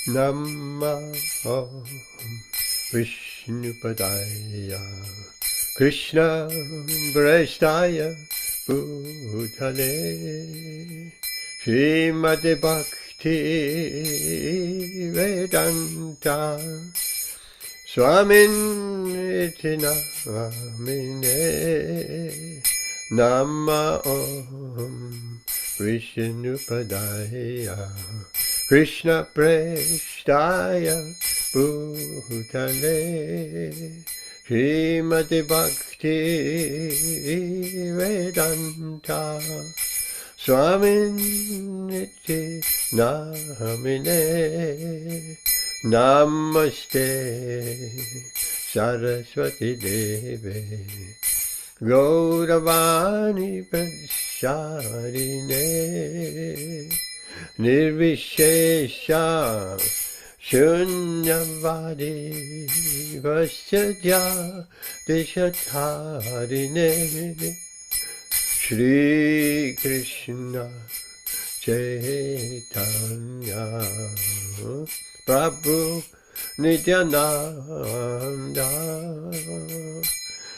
Namo Vishnupadaya Krishna Prestaya Bhutale Srimati Bhakti Vedanta Swamin iti namine Namo Vishnupadaya Krishna Prestaya Bhutale Srimati Bhakti Vedanta Swamin iti namine Namaste Saraswati Deve Gauravani Prasarine Nirvishesha Shunyavadi Vasya Deshatharine Shri Krishna Chaitanya Prabhu Nityananda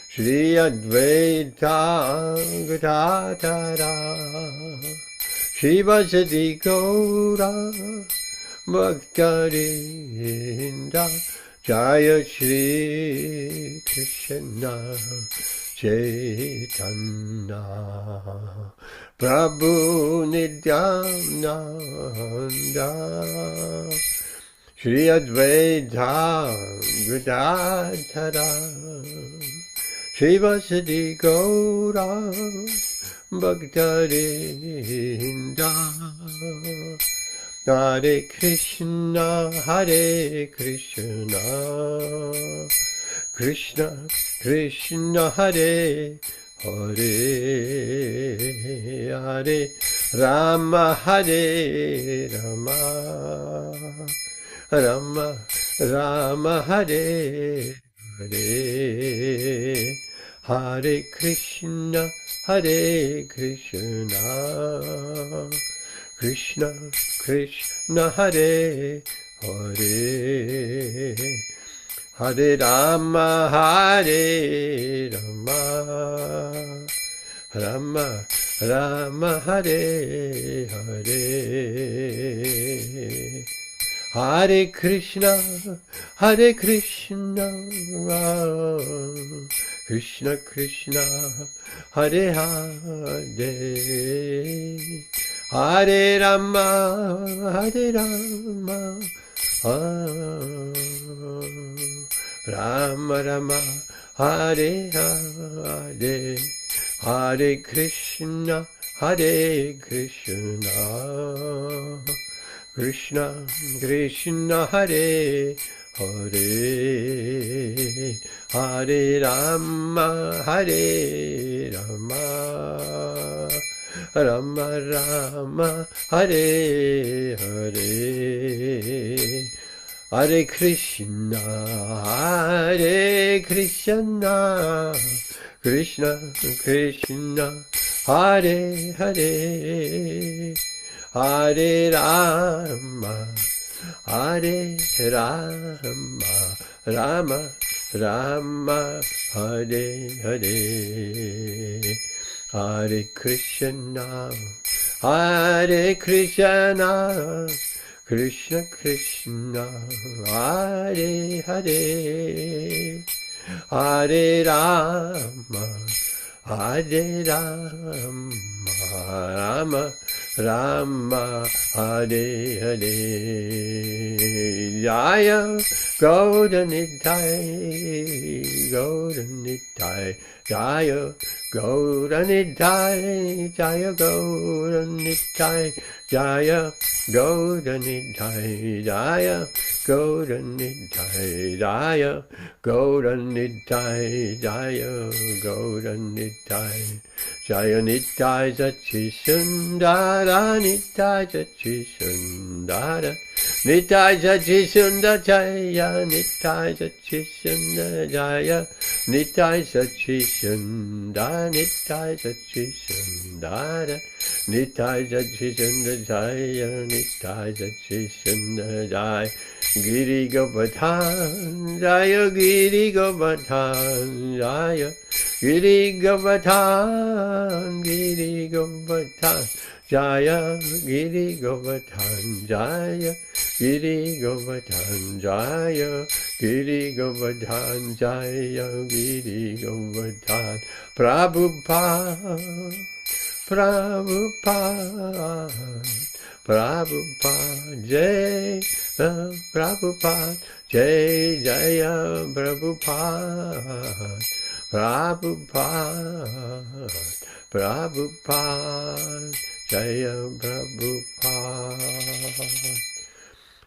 Shri Advaita Gadadhara Shivasati Gaura Bhaktarinda Jaya Shri Krishna Chaitanya Prabhu Nityananda Shri Advaita Gadadhara Shivasati Gaura Bhaktarinda Hare Krishna Krishna Krishna Hare Hare Hare Rama Hare Rama Rama Rama Hare Hare Hare Krishna Krishna Krishna Hare Hare Hare Rama Hare Rama Rama Rama Hare Hare Hare Krishna Krishna Krishna Hare Hare Hare Rama Rama Rama Hare Hare Hare Krishna Krishna Krishna Hare Hare Hare Rama Rama Rama Hare Hare Hare Krishna Krishna Krishna Hare Hare Hare Rama Rama Rama Hare Hare Hare Krishna Krishna Krishna Hare Hare Hare Rama Rama Rama Hare Hare Jaya Gauranitai Jaya Gauranitai Jaya Gauranitai Jaya Gauranitai Jaya Gauranitai Jaya Gauranitai Jaya Gauranitai Jaya Nitai Sachi Sundara Nitai Sachi Sundara Nitai Sachi Sundara Jaya Nitai Sachi Sundara Jaya Nitai Sachi Sundara Nitai Sachi Sundara Nitai Sachitanda Jaya, Nitai Sachitanda Jaya, Giri Govardhan Jaya, Giri Govardhan Jaya, Giri Govardhan, Giri Govardhan Jaya, Giri Govardhan Jaya, Giri Govardhan Jaya, Giri Govardhan Jaya, Giri Govardhan Prabhupada, Prabhupada, Prabhupada, Jai Prabhupada, Jai Jaya Prabhupada, Prabhupada, Prabhupada, Jaya Prabhupada.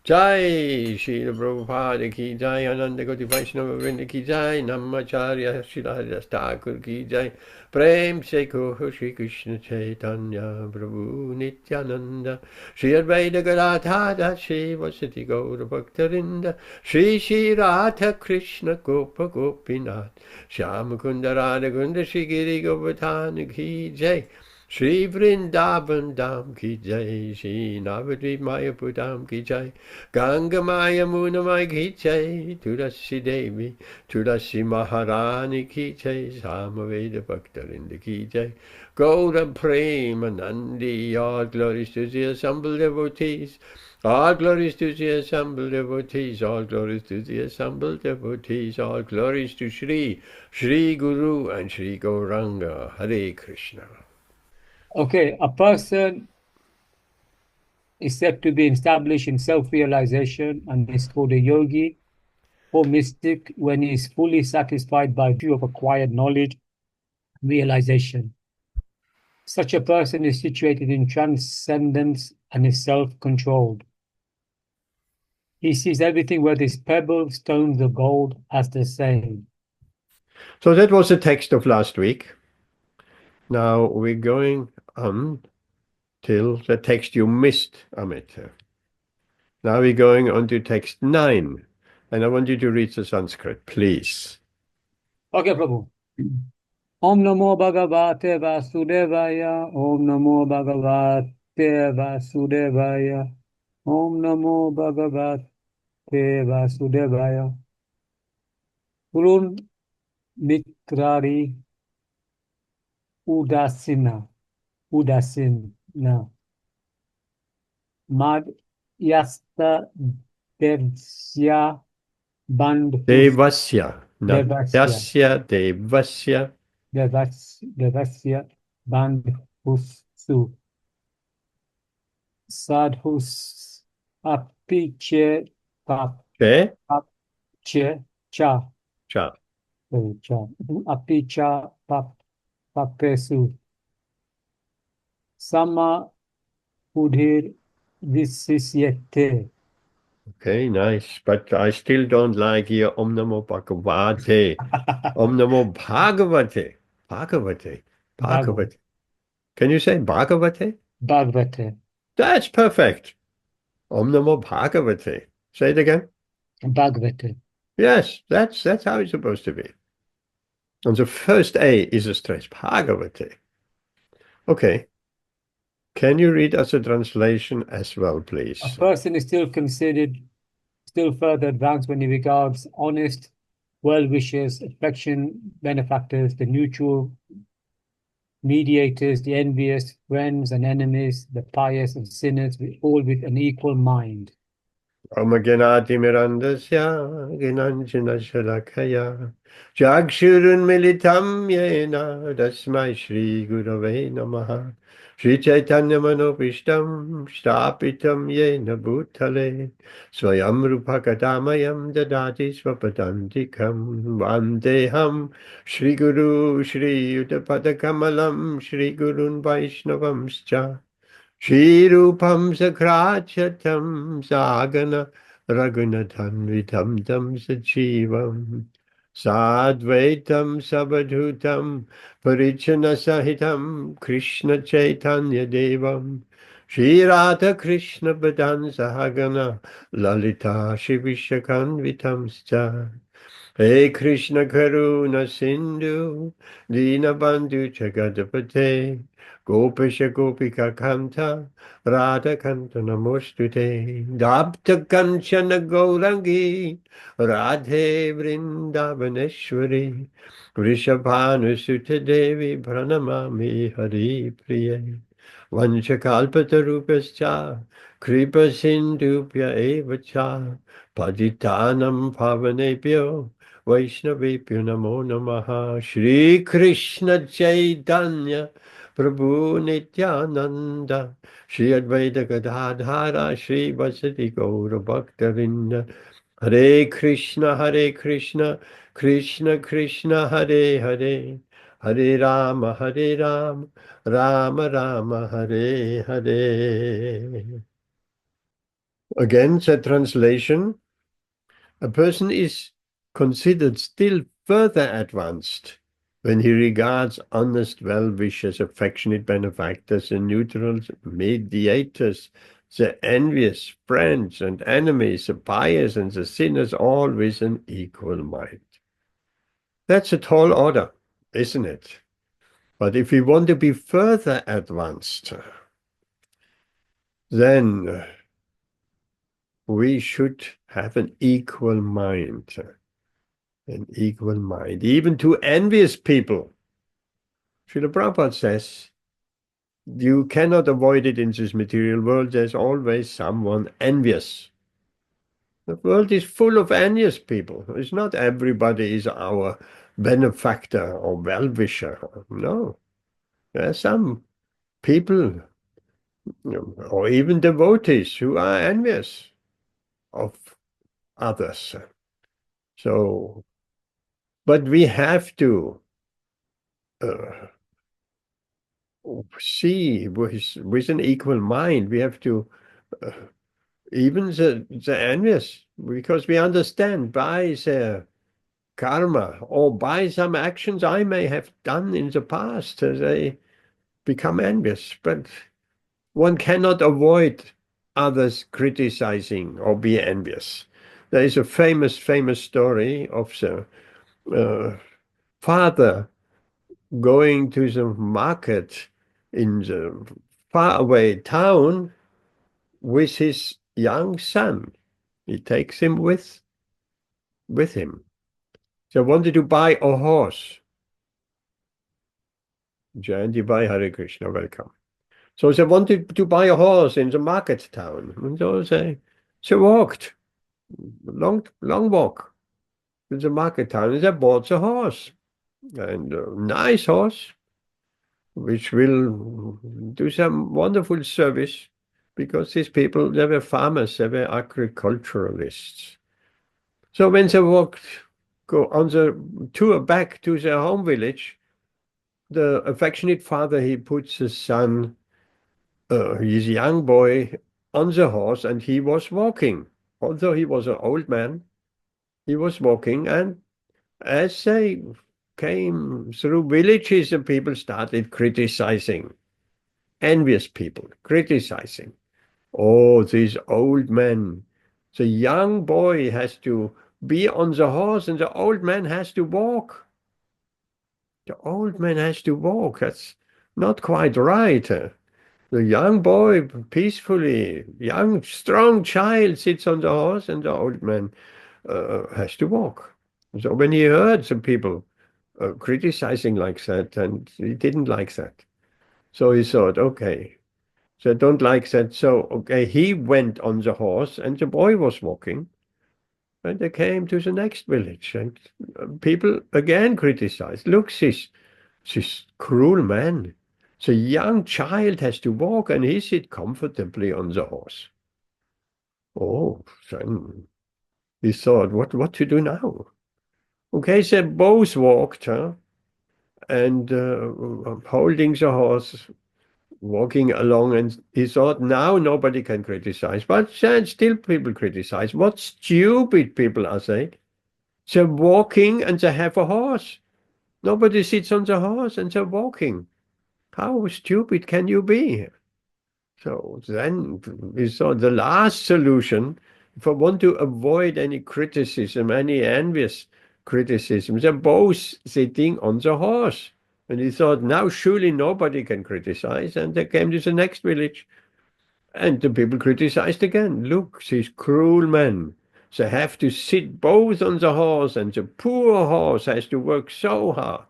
Jai Srila Prabhupada ki jai, Ananda Koti Vaishnava Vrinda ki jai, Namacharya Srila Thakur ki jai, Prem se Koho Shri Krishna Chaitanya Prabhu Nityananda, Shri Advaita Gadadhara Shri Vasati Gaura Bhaktarinda, Shri Shri Radha Krishna Gopa Gopinath, Shyama Kunda Radha Kunda Shri Giri Govardhana ki jai, Shri Vrindavan Dham ki jai, Shri Navadvip Mayapur Dham ki jai, Ganga Maya Muna Mai ki jai, Tulasi Devi, Tulasi Maharani ki jai, Samaveda Bhaktarinda ki jai, Gaura Premanandi, all glories to the assembled devotees, all glories to the assembled devotees, all glories to the assembled devotees, all glories to Shri, Shri Guru and Shri Gauranga, Hare Krishna. Okay, a person is said to be established in self-realization and is called a yogi or mystic when he is fully satisfied by virtue of acquired knowledge, realization. Such a person is situated in transcendence and is self-controlled. He sees everything, whether it's pebbles, stones, or gold, as the same. So that was the text of last week. Now we're going on till the text you missed, Amit. Now we're going on to text 9. And I want you to read the Sanskrit, please. Okay, Prabhu. Om Namo Bhagavate Vasudevaya. Om Namo Bhagavate Vasudevaya. Om Namo Bhagavate Vasudevaya. Purun Mitrari Udasina. Mad Yasta Devsya Bandhus. Devasya. Devasya. Devasya. Devasya Bandhusu. Sadhus Apiche Cha. Apicha Papesu. Sama Udhir Visisyete. Okay, nice. But I still don't like here Om Namo Bhagavate. Om Namo Bhagavate. Bhagavate. Can you say Bhagavate? Bhagavate. That's perfect. Om Namo Bhagavate. Say it again. Bhagavate. Yes, that's how it's supposed to be. And the first A is a stress. Bhagavate. Okay. Can you read us a translation as well, please? A person is still considered still further advanced when he regards honest well-wishers, affection benefactors, the neutral mediators, the envious, friends and enemies, the pious and sinners, all with an equal mind. Om Ganati Mirandasya Ginanjana Shalakaya Jagshurun Militam Yena Dasmai Shri Gurave Namaha Shri Chaitanya Manopishtam Stapitam Yena Bhutale Swayam Rupakatamayam Dadati Swapadantikam Vandeham Shri Guru Shri Yudapadakamalam Shri Gurun Vaishnavamscha Shri Rupam Sakrachatam Sagana Raghunathanvitam Tam Sachivam Sadvaitam Sabadhutam Parichana Sahitam Krishna Chaitanya Devam Shri Radha Krishna Padan Sahagana Lalita Shri Vishakanvitam Scha Hey Krishna Karuna Sindhu, Dinabandhu Jagadapate, Gopasha Gopika Kanta, Radha Kanta Namostute, Dabta Kanchana Gaurangi, Radhe Vrindavaneshwari, Vrishabhanu Sutta Devi Pranamami Hari Priye, Vanchakalpatarupascha, Kripa Sindhupya Evacha, Paditanam Pavanebhyo, Vaishnavebhyo Namo Namaha. Shri Krishna Chaitanya Prabhu Nityananda, Shri Advaita Gadadhara, Shri Vasati Gaura Bhaktavinda. Hare Krishna, Krishna Krishna, Hare Hare, Hare Rama, Rama Rama, Hare Hare. Again, the translation. A person is considered still further advanced when he regards honest well-wishers, affectionate benefactors, and neutral mediators, the envious, friends and enemies, the pious and the sinners, all with an equal mind. That's a tall order, isn't it? But if we want to be further advanced, then we should have an equal mind. An equal mind, even to envious people. Srila Prabhupada says, you cannot avoid it in this material world. There's always someone envious. The world is full of envious people. It's not everybody is our benefactor or well-wisher. No. There are some people, or even devotees, who are envious of others. So, but we have to see with an equal mind. We have to uh, even the envious, because we understand by their karma or by some actions I may have done in the past, they become envious. But one cannot avoid others criticizing or be envious. There is a famous story of the father going to the market in the faraway town with his young son. He takes him with him. So I wanted to buy a horse. Jayanti Bhai, Hare Krishna, welcome. So they wanted to buy a horse in the market town. And so they walked, long walk to the market town, and they bought the horse. And a nice horse, which will do some wonderful service, because these people, they were farmers, they were agriculturalists. So when they go on the tour back to their home village, the affectionate father, he puts his son, his young boy, on the horse, and he was walking. Although he was an old man, he was walking, and as they came through villages, the people started criticizing. Envious people criticizing. Oh, these old men. The young boy has to be on the horse, and the old man has to walk. The old man has to walk. That's not quite right. The young boy peacefully, young, strong child sits on the horse, and the old man has to walk. So when he heard some people criticizing like that, and he didn't like that. So he thought, okay, so I don't like that. So, okay, he went on the horse, and the boy was walking. And they came to the next village, and people again criticized. Look, this cruel man. The young child has to walk, and he sits comfortably on the horse. Oh, then he thought, what to do now? Okay, they both walked, and holding the horse, walking along, and he thought, now nobody can criticize. But then still people criticize. What stupid people are they? They're walking and they have a horse. Nobody sits on the horse and they're walking. How stupid can you be? So then we saw the last solution. If I want to avoid any criticism, any envious, criticism. They're both sitting on the horse. And he thought, now surely nobody can criticize. And they came to the next village. And the people criticized again. Look, these cruel men. They have to sit both on the horse, and the poor horse has to work so hard.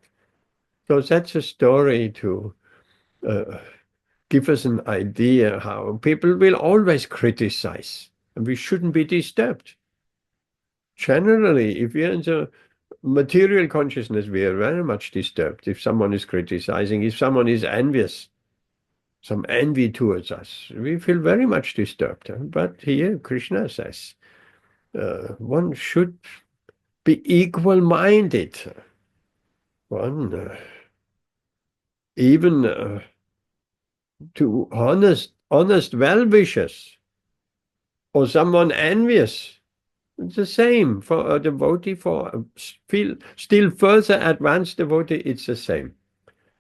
So that's a story to give us an idea how people will always criticize. And we shouldn't be disturbed. Generally, if we're in the material consciousness, we are very much disturbed if someone is criticizing, if someone is envious, some envy towards us. We feel very much disturbed. But here, Krishna says, one should be equal-minded. One, even to honest well-wishers, or someone envious. It's the same for a devotee, for a still further advanced devotee, it's the same.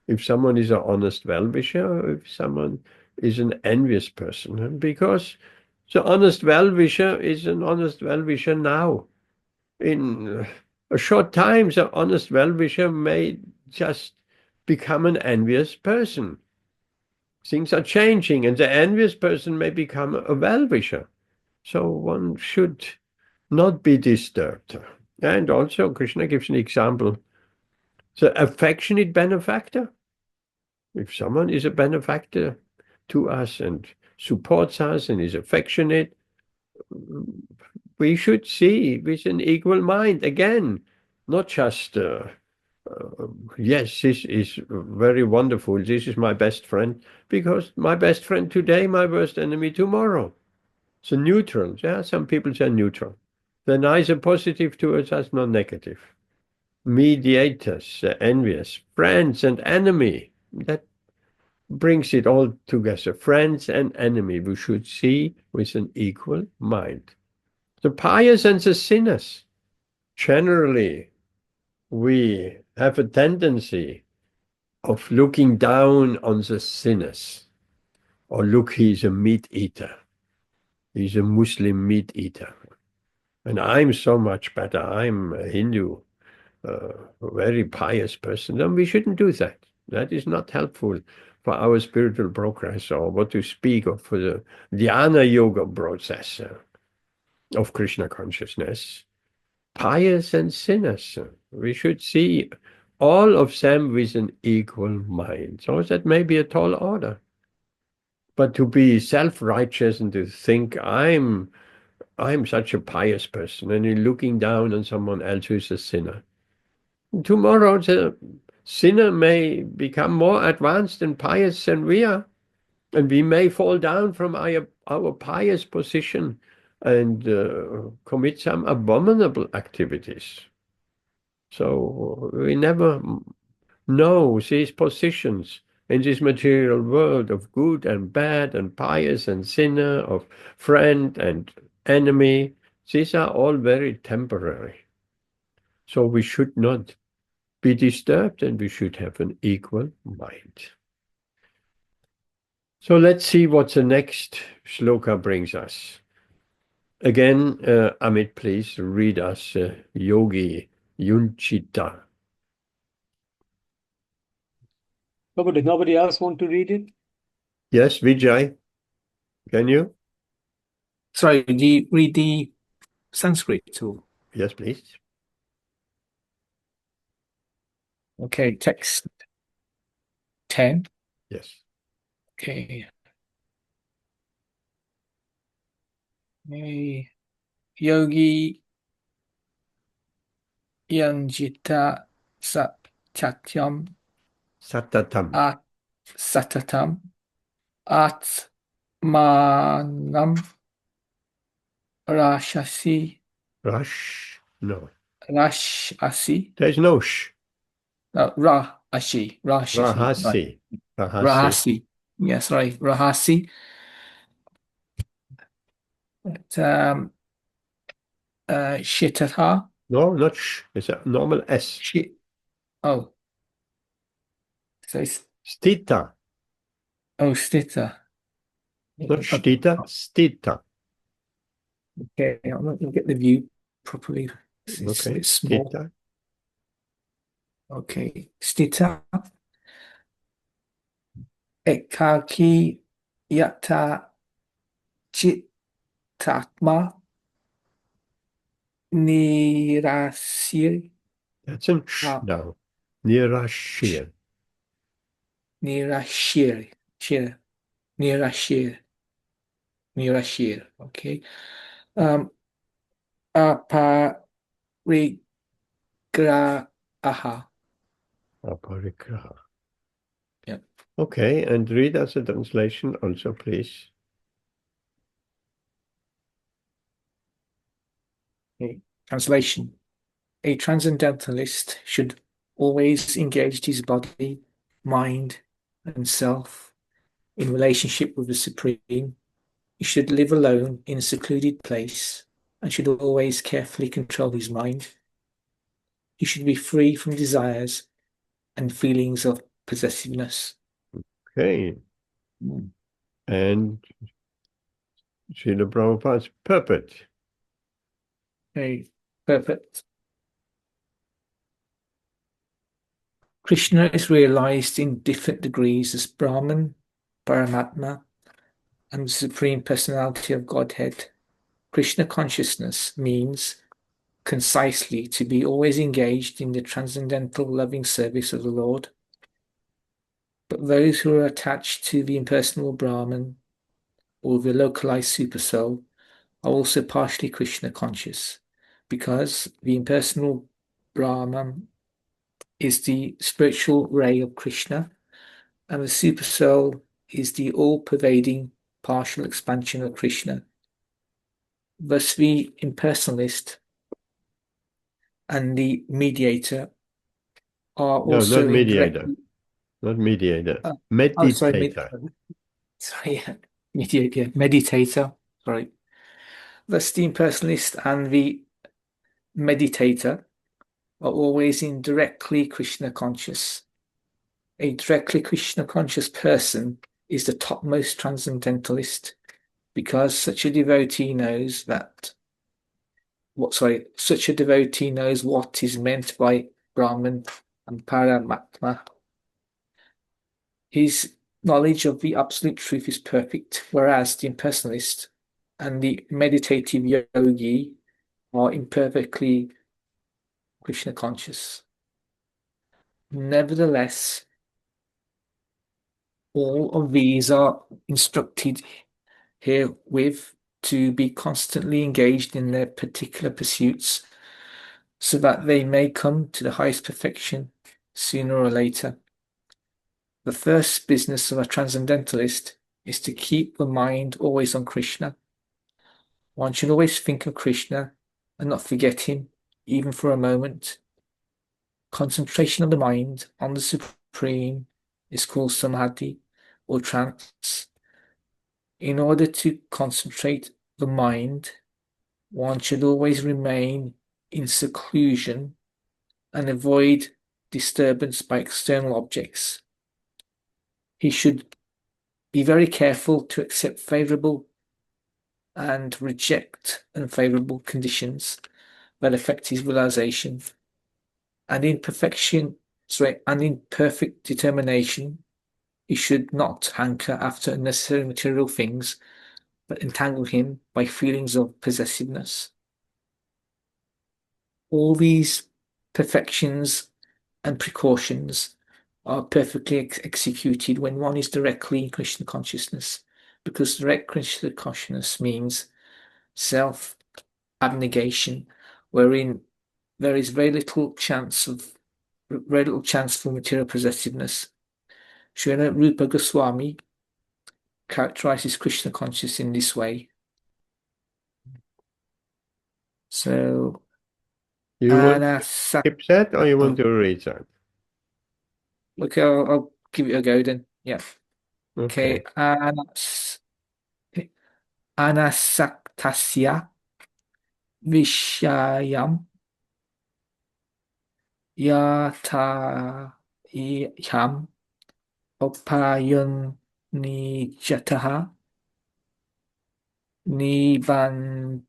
If someone is an honest well-wisher, if someone is an envious person, because the honest well-wisher is an honest well-wisher now. In a short time, the honest well-wisher may just become an envious person. Things are changing, and the envious person may become a well-wisher. So one should not be disturbed. And also, Krishna gives an example. The affectionate benefactor. If someone is a benefactor to us and supports us and is affectionate, we should see with an equal mind. Again, not just, yes, this is very wonderful. This is my best friend, because my best friend today, my worst enemy tomorrow. So neutral. Yeah, some people say neutral. They're neither positive towards us nor negative. Mediators, envious, friends and enemy. That brings it all together. Friends and enemy, we should see with an equal mind. The pious and the sinners. Generally, we have a tendency of looking down on the sinners. Or look, he's a meat eater. He's a Muslim meat eater. And I'm so much better. I'm a Hindu, a very pious person. And we shouldn't do that. That is not helpful for our spiritual progress, or what to speak of for the dhyana yoga process of Krishna consciousness. Pious and sinners, we should see all of them with an equal mind. So that may be a tall order. But to be self-righteous and to think I'm such a pious person, and in looking down on someone else who's a sinner. Tomorrow, the sinner may become more advanced and pious than we are, and we may fall down from our pious position and commit some abominable activities. So we never know these positions in this material world of good and bad and pious and sinner, of friend and enemy. These are all very temporary. So we should not be disturbed, and we should have an equal mind. So let's see what the next shloka brings us. Again, Amit, please read us Yogi Yunchita. Nobody else want to read it? Yes, Vijay, can you? Sorry, do you read the Sanskrit too? Yes, please. Okay, text 10. Yes. Okay. Yogi Yanjita Satyatam Satatam. At Satatam Atmanam Rashasi Rash? No. Rashasi There's no sh. Rahashi Rahasi. Rahasi. Rahasi. Yes, right. Rahasi. Shittatha. No, not sh. It's a normal S. Oh. So it's Stita. Stita. Not shtita, stita. Okay, I'm not going to get the view properly. It's Okay. small. Stita. Okay. Stita ekaki yata chitatma nirashir That's in sh now. Nirashir. nirashir shir nirashir nirashir. Okay. Aparigraha. Aparigraha. Yeah. Okay, and read us a translation also, please. Okay. Translation. A transcendentalist should always engage his body, mind, and self in relationship with the Supreme. He should live alone in a secluded place and should always carefully control his mind. He should be free from desires and feelings of possessiveness. Okay. And Srila Prabhupada's purport. Okay, perfect. Krishna is realized in different degrees as Brahman, Paramatma, and the Supreme Personality of Godhead. Krishna consciousness means concisely to be always engaged in the transcendental loving service of the Lord. But those who are attached to the impersonal Brahman or the localized supersoul are also partially Krishna conscious, because the impersonal Brahman is the spiritual ray of Krishna, and the supersoul is the all-pervading partial expansion of Krishna. Thus, the impersonalist and the mediator are No, not also mediator. indirectly. Not mediator. Sorry, Meditator. meditator. Sorry. Thus, the impersonalist and the meditator are always indirectly Krishna conscious. A directly Krishna conscious person is the topmost transcendentalist, because such a devotee knows what is meant by Brahman and Paramatma. His knowledge of the absolute truth is perfect, whereas the impersonalist and the meditative yogi are imperfectly Krishna conscious. Nevertheless, all of these are instructed herewith to be constantly engaged in their particular pursuits, so that they may come to the highest perfection sooner or later. The first business of a transcendentalist is to keep the mind always on Krishna. One should always think of Krishna and not forget him, even for a moment. Concentration of the mind on the Supreme is called Samadhi or trance. In order to concentrate the mind, one should always remain in seclusion and avoid disturbance by external objects. He should be very careful to accept favourable and reject unfavourable conditions that affect his realization. And in perfect determination, he should not hanker after unnecessary material things, but entangle him by feelings of possessiveness. All these perfections and precautions are perfectly executed when one is directly in Krishna consciousness, because direct Krishna consciousness means self-abnegation, wherein there is very little chance for material possessiveness. Srila Rupa Goswami characterizes Krishna consciousness in this way. So, You want to skip that or you want to read that? Okay, I'll give it a go then. Yeah. Okay. Anasaktasya Vishayam Yatayam Upayunijataha Nibandyaha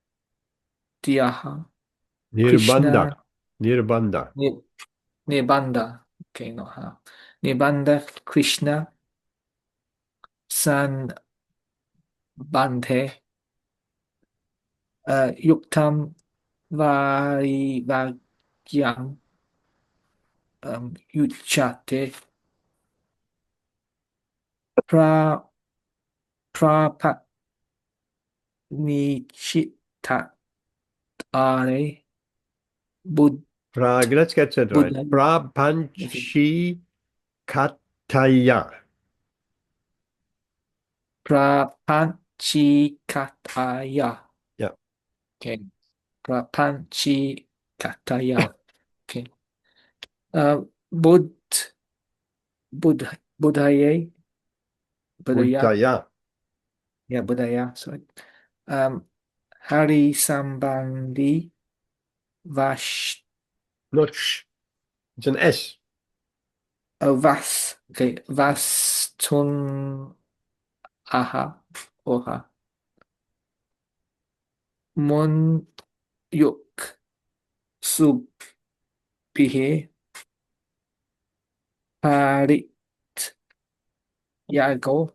Nirbanda. Krishna Nirbanda. Nibbanda. Okay, not how. Nibbanda Krishna San Bante Yuktam Vairāgyam Uchate pra Prapanichita Are Bud Let's get that right. Buddha Prapanchi Kataya. Prapanchikataya. Yeah. Okay. Prapanchikataya. Okay. Buddhaya. Buddhaya. Yeah, Buddhaya. Sorry. Hari Sambandhi Vash. Not sh. It's an S. Oh, Vas. Okay. Vastun Aha. Oha. Mun Yuk Subhihe Parit Yago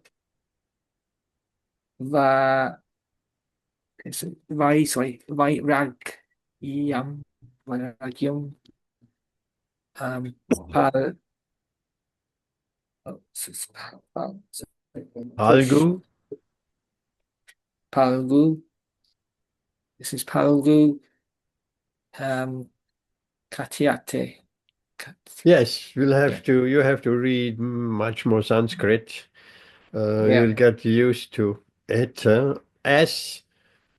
Va Vairagyam Vairagyam Pal Algu. Palgu. This is Palgu Katiate. Yes, you have to read much more Sanskrit. Yeah. You'll get used to it. S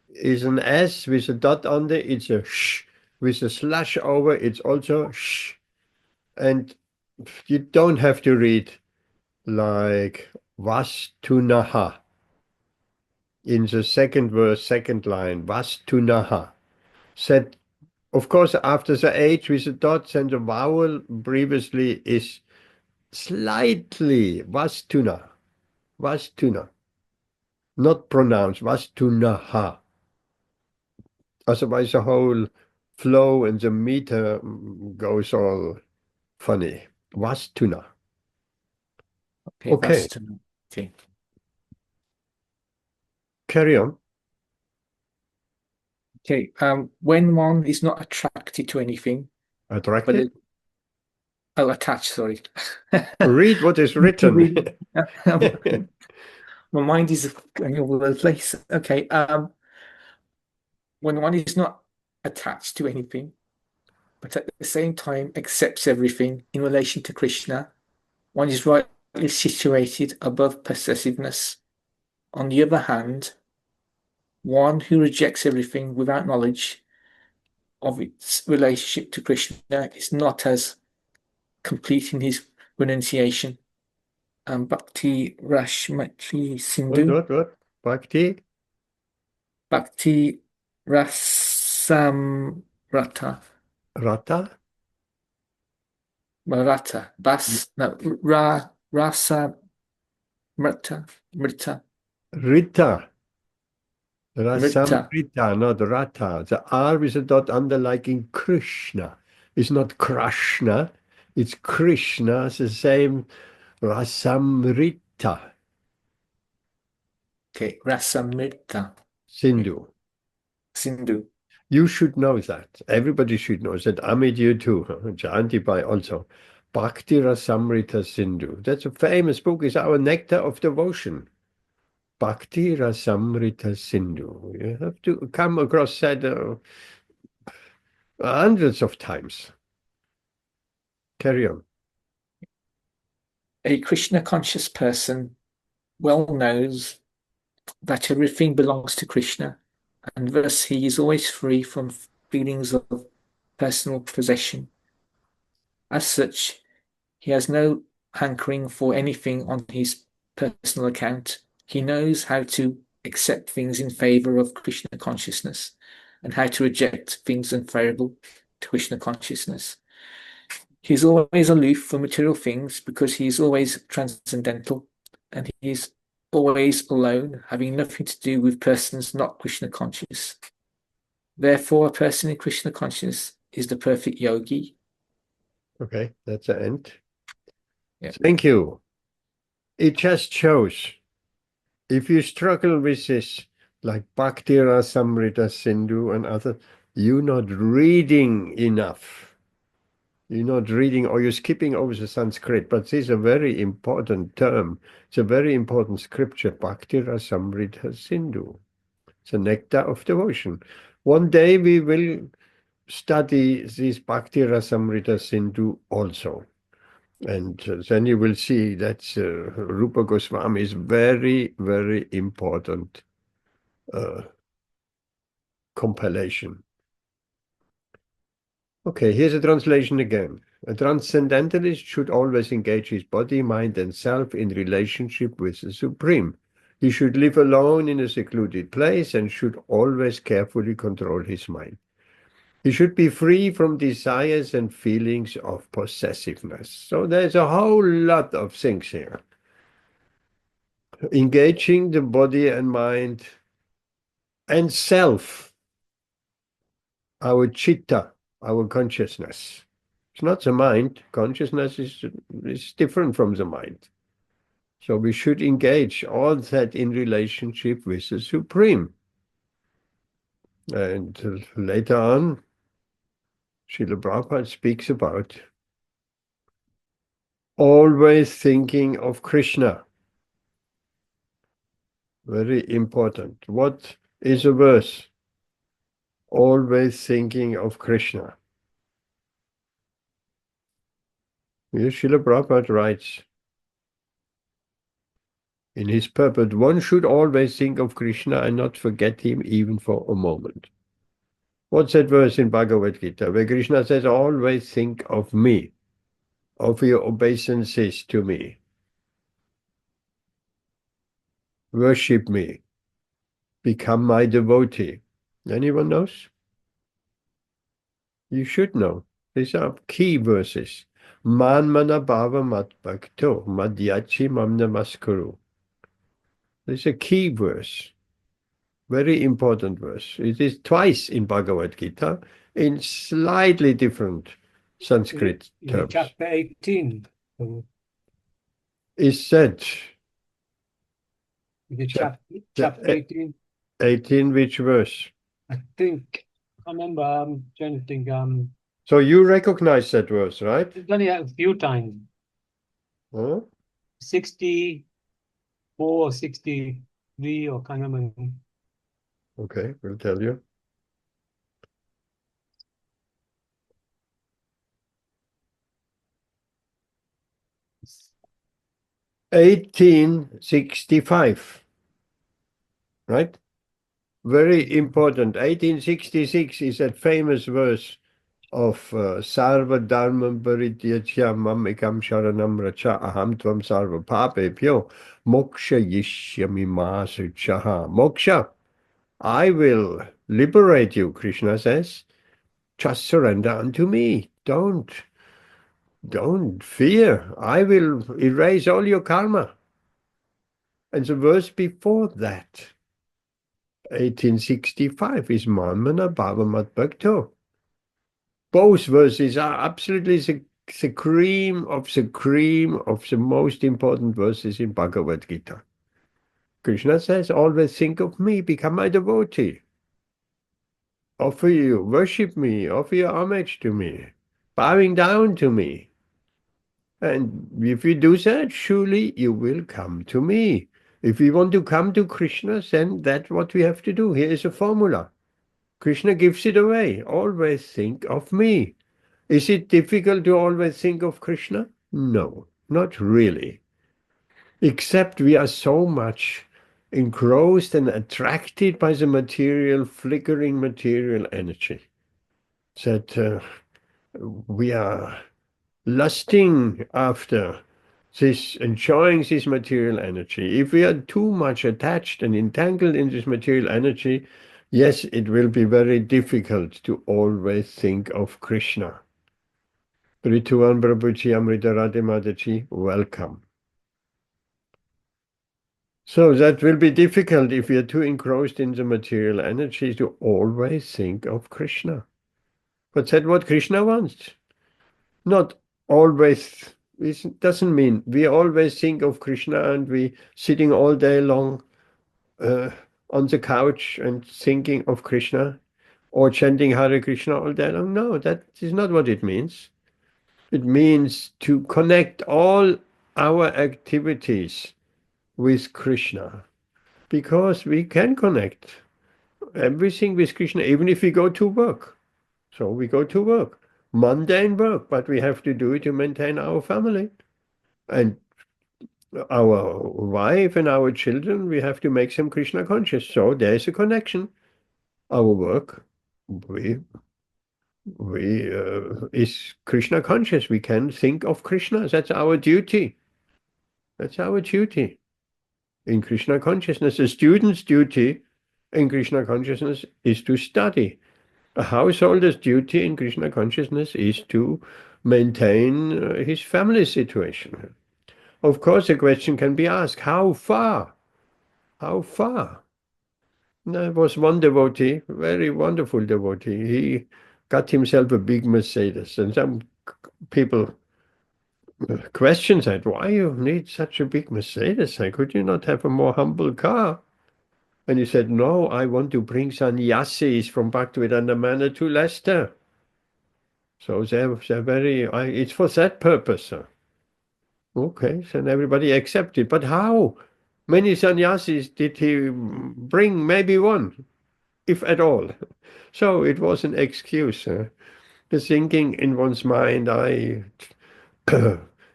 is an S with a dot under, it's a sh. With a slash over, it's also sh. And you don't have to read like vastunaha. In the second verse, second line, vastunaha. Said, of course, after the H with the dots and the vowel previously is slightly vastuna. Vastuna. Not pronounced vastunaha. Otherwise, the whole flow and the meter goes all funny. Vastuna. Okay. Okay. Vastuna. Okay. Carry on. Okay. When one is not attracted to anything, but Attracted? attached. Sorry. Read what is written. My mind is going all over the place. Okay. When one is not attached to anything, but at the same time accepts everything in relation to Krishna, one is rightly situated above possessiveness. On the other hand, one who rejects everything without knowledge of its relationship to Krishna is not as complete in his renunciation. Bhakti Rashmati Sindhu. What? Bhakti? Bhakti Rasamrata. Rata? Rasa Mrita. Rita. Mrita. Rasamrita, not Rata. The R with a dot under like in Krishna. It's not Krishna. It's Krishna. It's the same. Rasamrita. Okay, Rasamrita. Sindhu. Sindhu. You should know that. Everybody should know that. Amit, you too. Jayanti Pai also. Bhakti Rasamrita Sindhu. That's a famous book. It's our nectar of devotion. Bhakti Rasamrita Sindhu. You have to come across that hundreds of times. Carry on. A Krishna conscious person well knows that everything belongs to Krishna, and thus he is always free from feelings of personal possession. As such, he has no hankering for anything on his personal account. He knows how to accept things in favor of Krishna consciousness and how to reject things unfavorable to Krishna consciousness. He is always aloof from material things because he is always transcendental, and he is always alone, having nothing to do with persons not Krishna conscious. Therefore, a person in Krishna consciousness is the perfect yogi. Okay, that's the end. Yeah. Thank you. It just shows, if you struggle with this, like Bhakti-rasamrita Sindhu and others, you're not reading enough. You're not reading, or you're skipping over the Sanskrit, but this is a very important term. It's a very important scripture, Bhakti-rasamrita Sindhu. It's a nectar of devotion. One day we will study this Bhakti-rasamrita Sindhu also. And then you will see that Rupa Goswami is very, very important compilation. Okay, here's a translation again. A transcendentalist should always engage his body, mind, and self in relationship with the Supreme. He should live alone in a secluded place and should always carefully control his mind. He should be free from desires and feelings of possessiveness. So there's a whole lot of things here. Engaging the body and mind and self, our chitta, our consciousness. It's not the mind. Consciousness is different from the mind. So we should engage all that in relationship with the Supreme. And later on, Srila Prabhupada speaks about always thinking of Krishna. Very important. What is a verse? Always thinking of Krishna. Here Srila Prabhupada writes in his purport, one should always think of Krishna and not forget him even for a moment. What's that verse in Bhagavad Gita where Krishna says, always think of me, of your obeisances to me. Worship me. Become my devotee. Anyone knows? You should know. These are key verses. Man-manā bhava mat-bhakto madhyachi mam namaskuru. This is a key verse. Very important verse. It is twice in Bhagavad Gita in slightly different Sanskrit terms. Chapter 18. Is said. Chapter 18. 18, which verse? I think, I remember, I'm trying to think. So you recognize that verse, right? I've done it a few times. Huh? 64, 63, or can't remember. Okay, we'll tell you. (1865), right? Very important. 1866 is that famous verse of Sarva Dharmam Parityajya Mam Ekam Sharanam Racha Aham Tvam Sarva Papebhyo Moksha Yishyami Ma Suchaha. Moksha, I will liberate you, Krishna says. Just surrender unto me. Don't fear. I will erase all your karma. And the verse before that, 1865, is man-manā bhava mat-bhakto. Both verses are absolutely the cream of the most important verses in Bhagavad Gita. Krishna says, always think of me, become my devotee. Offer you, worship me, offer your homage to me, bowing down to me. And if you do that, surely you will come to me. If we want to come to Krishna, then that's what we have to do. Here is a formula. Krishna gives it away. Always think of me. Is it difficult to always think of Krishna? No, not really. Except we are so much engrossed and attracted by the material, flickering material energy that we are lusting after this, enjoying this material energy. If we are too much attached and entangled in this material energy, yes, it will be very difficult to always think of Krishna. Rituan Prabhuji Amrita Radhe Mataji, welcome. So that will be difficult if we are too engrossed in the material energy to always think of Krishna. But that's what Krishna wants. Not always, it doesn't mean we always think of Krishna and we sitting all day long on the couch and thinking of Krishna or chanting Hare Krishna all day long. No, that is not what it means. It means to connect all our activities with Krishna, because we can connect everything with Krishna, even if we go to work. So we go to work, mundane work, but we have to do it to maintain our family. And our wife and our children, we have to make them Krishna conscious. So there's a connection. Our work, we is Krishna conscious. We can think of Krishna. That's our duty. That's our duty in Krishna consciousness. A student's duty in Krishna consciousness is to study. A householder's duty in Krishna consciousness is to maintain his family situation. Of course, a question can be asked, how far? How far? There was one devotee, very wonderful devotee. He got himself a big Mercedes, and some people questioned that, why you need such a big Mercedes? Could you not have a more humble car? And he said, no, I want to bring sannyasis from Bhakti-yoga manner to Leicester. So they're very, it's for that purpose. Okay, so everybody accepted. But how many sannyasis did he bring? Maybe one, if at all. So it was an excuse. The thinking in one's mind, I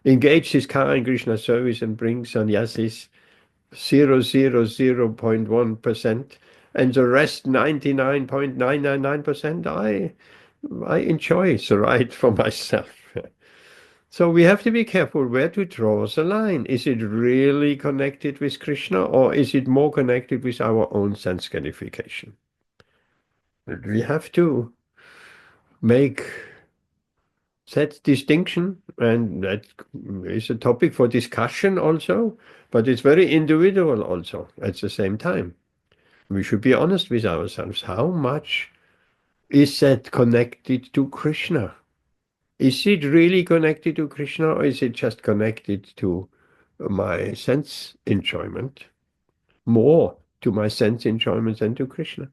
engage this car in Krishna service and bring sannyasis 0.1%, and the rest 99.999%, I enjoy the ride for myself. So we have to be careful where to draw the line. Is it really connected with Krishna, or is it more connected with our own sense gratification? We have to make that distinction, and that is a topic for discussion also, but it's very individual also at the same time. We should be honest with ourselves. How much is that connected to Krishna? Is it really connected to Krishna, or is it just connected to my sense enjoyment? More to my sense enjoyment than to Krishna.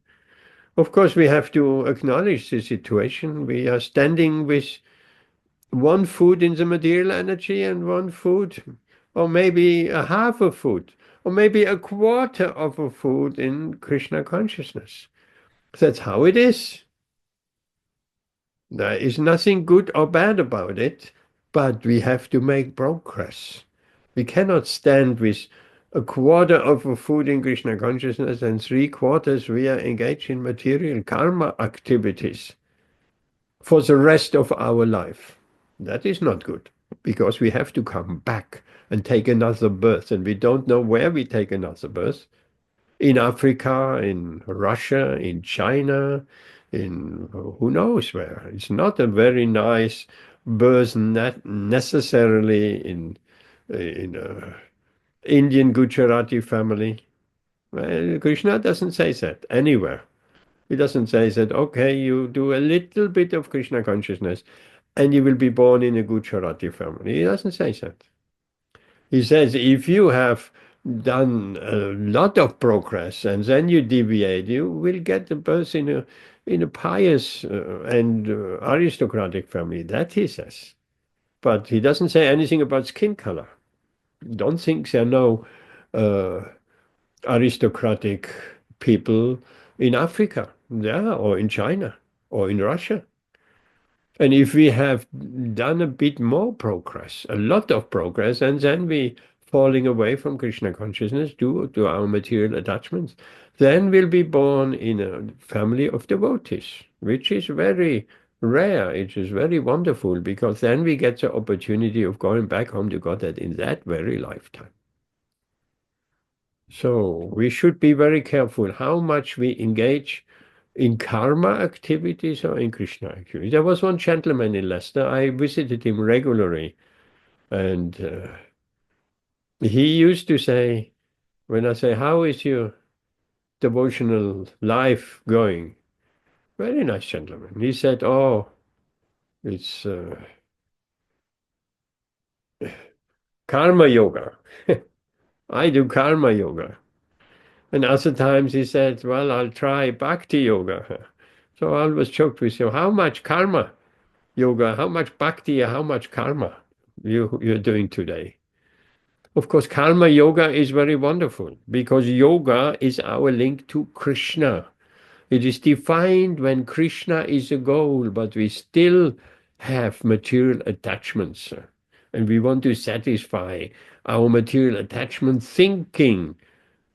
Of course, we have to acknowledge the situation. We are standing with one foot in the material energy and one foot, or maybe a half a foot, or maybe a quarter of a foot in Krishna consciousness. That's how it is. There is nothing good or bad about it, but we have to make progress. We cannot stand with a quarter of a foot in Krishna consciousness and 3/4 we are engaged in material karma activities for the rest of our life. That is not good, because we have to come back and take another birth, and we don't know where we take another birth. In Africa, in Russia, in China, in who knows where. It's not a very nice birth, not necessarily in a Indian Gujarati family. Well, Krishna doesn't say that anywhere. He doesn't say that, okay, you do a little bit of Krishna consciousness and you will be born in a Gujarati family. He doesn't say that. He says, if you have done a lot of progress and then you deviate, you will get the birth in a pious and aristocratic family. That he says. But he doesn't say anything about skin color. Don't think there are no aristocratic people in Africa, yeah, or in China, or in Russia. And if we have done a bit more progress, a lot of progress, and then we falling away from Krishna consciousness due to our material attachments, then we'll be born in a family of devotees, which is very rare. It is very wonderful, because then we get the opportunity of going back home to Godhead in that very lifetime. So we should be very careful how much we engage in karma activities or in Krishna activities. There was one gentleman in Leicester. I visited him regularly, and he used to say, when I say, how is your devotional life going? Very nice gentleman. He said, oh, it's karma yoga. I do karma yoga. And other times he said, well, I'll try bhakti yoga. So I always joked with him, how much karma yoga, how much bhakti, how much karma you're doing today? Of course, karma yoga is very wonderful because yoga is our link to Krishna. It is defined when Krishna is a goal, but we still have material attachments. And we want to satisfy our material attachment thinking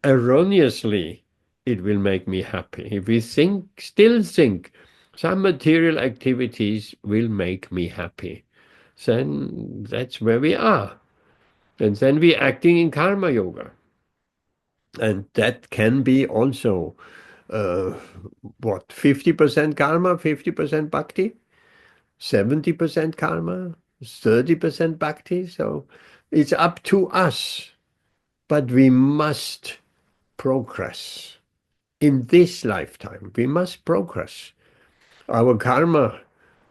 erroneously it will make me happy. If we still think some material activities will make me happy, then that's where we are. And then we're acting in karma yoga. And that can be also, 50% karma, 50% bhakti, 70% karma, 30% bhakti. So it's up to us. But we must progress. In this lifetime, we must progress. Our karma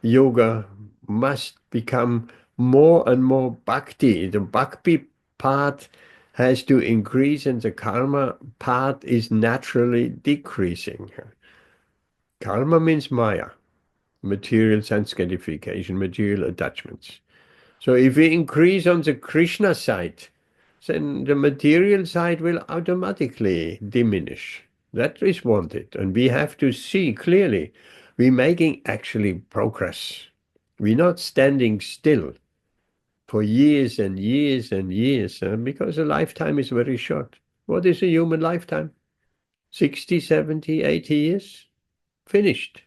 yoga must become more and more bhakti. The bhakti part has to increase and the karma part is naturally decreasing. Karma means maya, material sense gratification, material attachments. So if we increase on the Krishna side, then the material side will automatically diminish. That is wanted. And we have to see clearly, we're making actually progress. We're not standing still for years and years and years, because a lifetime is very short. What is a human lifetime? 60, 70, 80 years? Finished.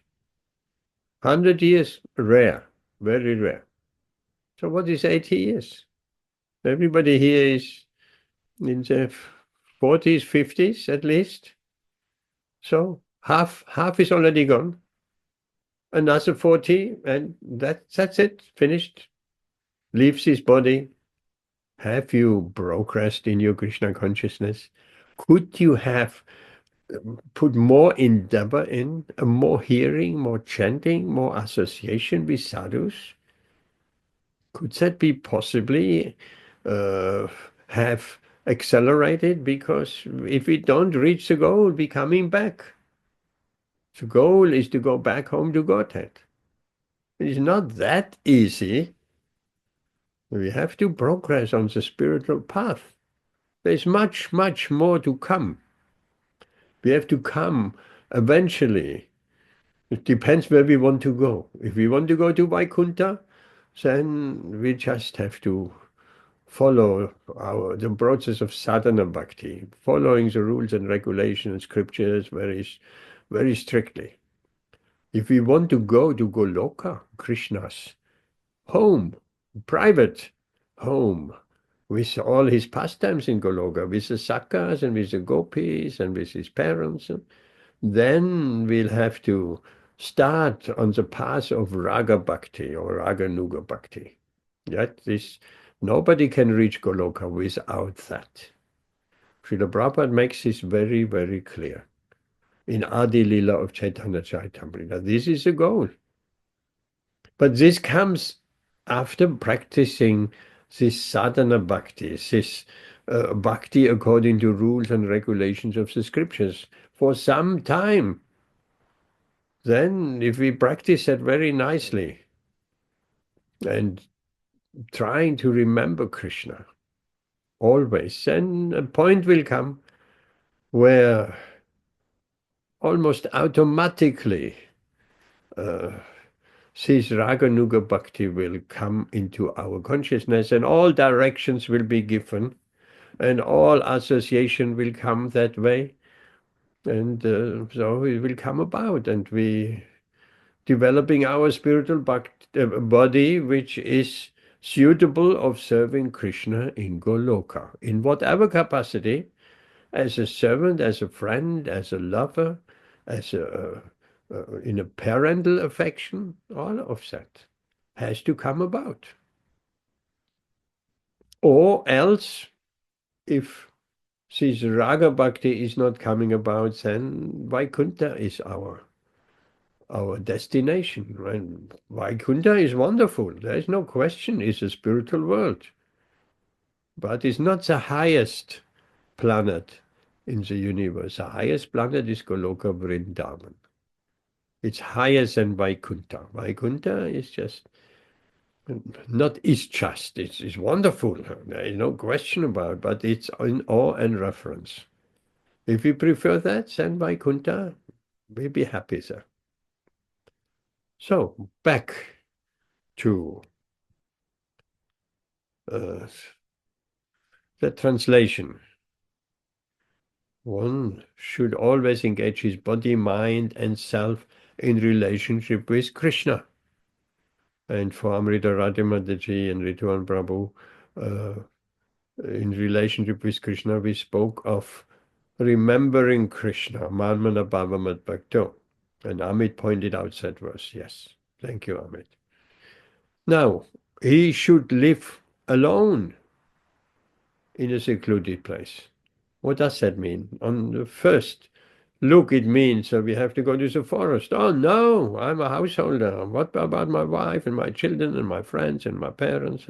100 years? Rare. Very rare. So what is 80 years? Everybody here is in the 40s, 50s at least. So half is already gone. Another 40, and that's it, finished. Leaves his body. Have you progressed in your Krishna consciousness? Could you have put more endeavor in, more hearing, more chanting, more association with sadhus? Could that be possibly have accelerated? Because if we don't reach the goal, we're coming back. The goal is to go back home to Godhead. It's not that easy. We have to progress on the spiritual path. There's much, much more to come. We have to come eventually. It depends where we want to go. If we want to go to Vaikuntha, then we just have to follow the process of sadhana bhakti, following the rules and regulations and scriptures very, very strictly. If we want to go to Goloka, Krishna's home, private home, with all his pastimes in Goloka, with the sakas and with the gopis and with his parents, then we'll have to start on the path of raga bhakti or raga nuga bhakti. Yet nobody can reach Goloka without that. Srila Prabhupada makes this very, very clear. In Adi Lila of Chaitanya Charitamrita, this is the goal. But this comes after practicing this sadhana bhakti, this bhakti according to rules and regulations of the scriptures for some time. Then if we practice that very nicely and trying to remember Krishna always, then a point will come where almost automatically this raga nuga bhakti will come into our consciousness and all directions will be given and all association will come that way. And so it will come about and we developing our spiritual body which is suitable of serving Krishna in Goloka, in whatever capacity, as a servant, as a friend, as a lover, as in a parental affection, all of that has to come about. Or else, if this raga bhakti is not coming about, then Vaikuntha is our destination. And Vaikuntha is wonderful. There is no question. It's a spiritual world. but it's not the highest planet in the universe. The highest planet is Goloka Vrindavan. It's higher than Vaikuntha. Vaikuntha is just it's wonderful. There is no question about it, but it's in awe and reverence. If you prefer that, then Vaikuntha, we'll be happy there. So back to the translation. One should always engage his body, mind, and self in relationship with Krishna. And for Amrita Radhamadaji and Ridwan Prabhu, in relationship with Krishna, we spoke of remembering Krishna, man-manā bhava mad bhakto. And Amit pointed out that verse. Yes. Thank you, Amit. Now, he should live alone in a secluded place. What does that mean? On the first look, it means that we have to go to the forest. Oh, no, I'm a householder. What about my wife and my children and my friends and my parents?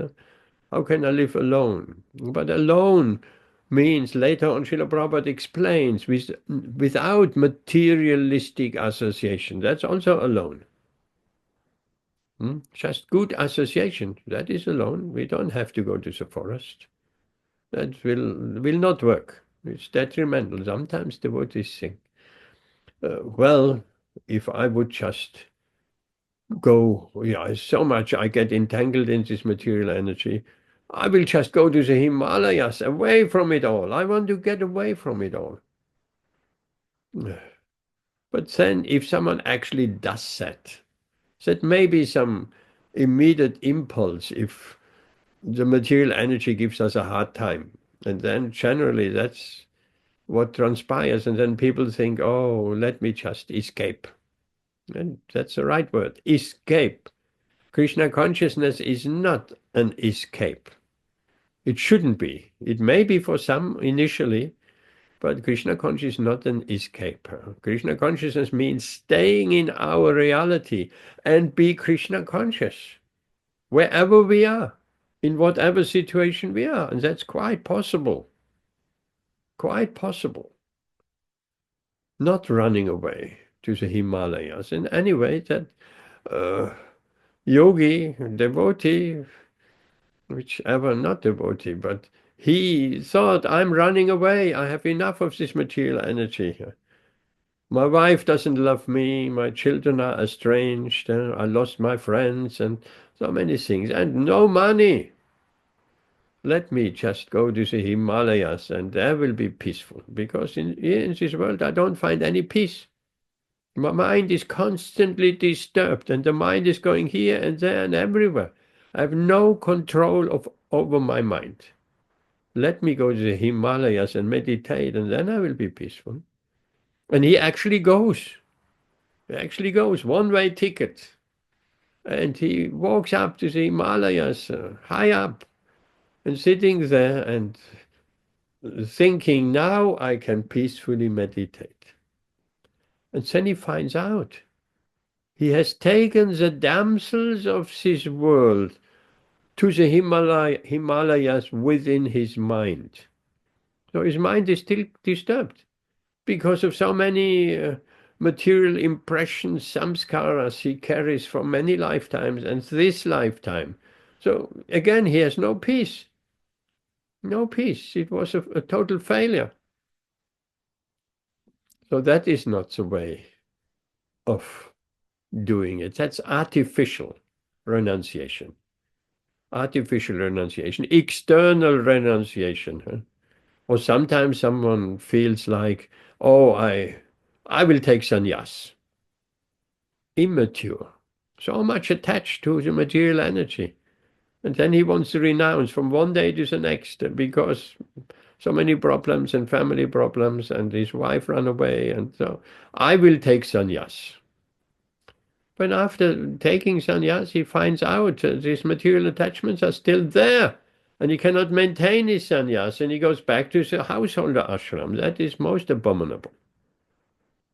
How can I live alone? But alone means, later on, Srila Prabhupada explains, without materialistic association. That's also alone. Just good association. That is alone. We don't have to go to the forest. That will not work. It's detrimental. Sometimes devotees think, well, if I would just go, so much I get entangled in this material energy, I will just go to the Himalayas, away from it all. I want to get away from it all. But then if someone actually does that may be some immediate impulse if the material energy gives us a hard time. And then generally that's what transpires. And then people think, oh, let me just escape. And that's the right word, escape. Krishna consciousness is not an escape. It shouldn't be. It may be for some initially, but Krishna consciousness is not an escape. Krishna consciousness means staying in our reality and be Krishna conscious wherever we are, in whatever situation we are. And that's quite possible. Quite possible. Not running away to the Himalayas. And anyway, that yogi, devotee, whichever, not devotee, but he thought, I'm running away. I have enough of this material energy. My wife doesn't love me. My children are estranged. I lost my friends and so many things. And no money. Let me just go to the Himalayas and there will be peaceful. Because in this world I don't find any peace. My mind is constantly disturbed and the mind is going here and there and everywhere. I have no control over my mind. Let me go to the Himalayas and meditate and then I will be peaceful. And he actually goes. He actually goes, one-way ticket. And he walks up to the Himalayas, high up, and sitting there and thinking, now I can peacefully meditate. And then he finds out he has taken the damsels of this world to the Himalayas within his mind. So his mind is still disturbed because of so many material impressions, samskaras he carries from many lifetimes and this lifetime. So again, he has no peace. No peace. It was a total failure. So that is not the way of doing it. That's artificial renunciation. Artificial renunciation, external renunciation. Huh? Or sometimes someone feels like, oh, I will take sannyas. Immature. So much attached to the material energy. And then he wants to renounce from one day to the next because so many problems and family problems and his wife ran away. And so I will take sannyas. But after taking sannyas, he finds out these material attachments are still there. And he cannot maintain his sannyas. And he goes back to the householder ashram. That is most abominable.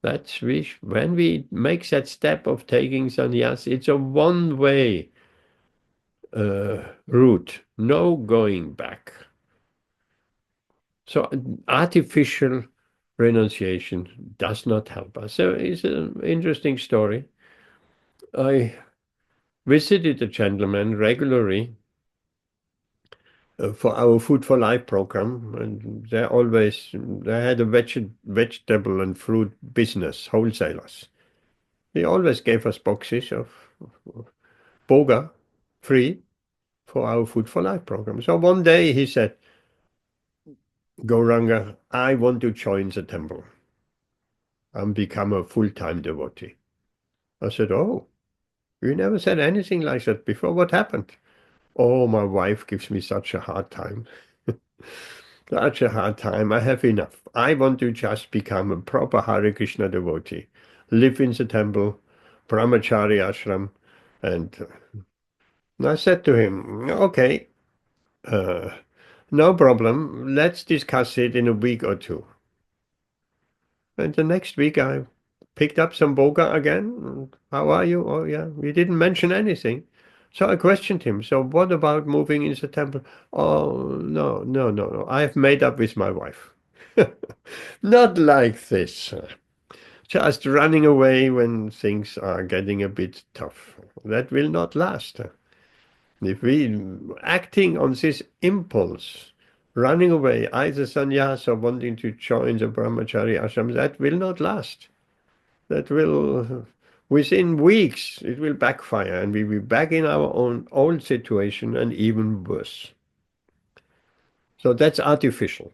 That's when we make that step of taking sannyas, it's a one-way route, no going back. So artificial renunciation does not help us. So it's an interesting story. I visited a gentleman regularly for our Food for Life program, and they had a vegetable and fruit business, wholesalers. They always gave us boxes of boga free for our Food for Life program. So one day he said, Gauranga, I want to join the temple and become a full-time devotee. I said, oh, you never said anything like that before. What happened? Oh, my wife gives me such a hard time. Such a hard time. I have enough. I want to just become a proper Hare Krishna devotee. Live in the temple, brahmachari ashram. And I said to him, okay, no problem. Let's discuss it in a week or two. And the next week I picked up some boga again. How are you? Oh, yeah. We didn't mention anything. So I questioned him. So what about moving into the temple? Oh, no. I've made up with my wife. Not like this. Just running away when things are getting a bit tough. That will not last. If we acting on this impulse, running away, either sannyas or wanting to join the brahmachari ashram, that will not last. That will, within weeks, it will backfire and we will be back in our own old situation and even worse. So that's artificial.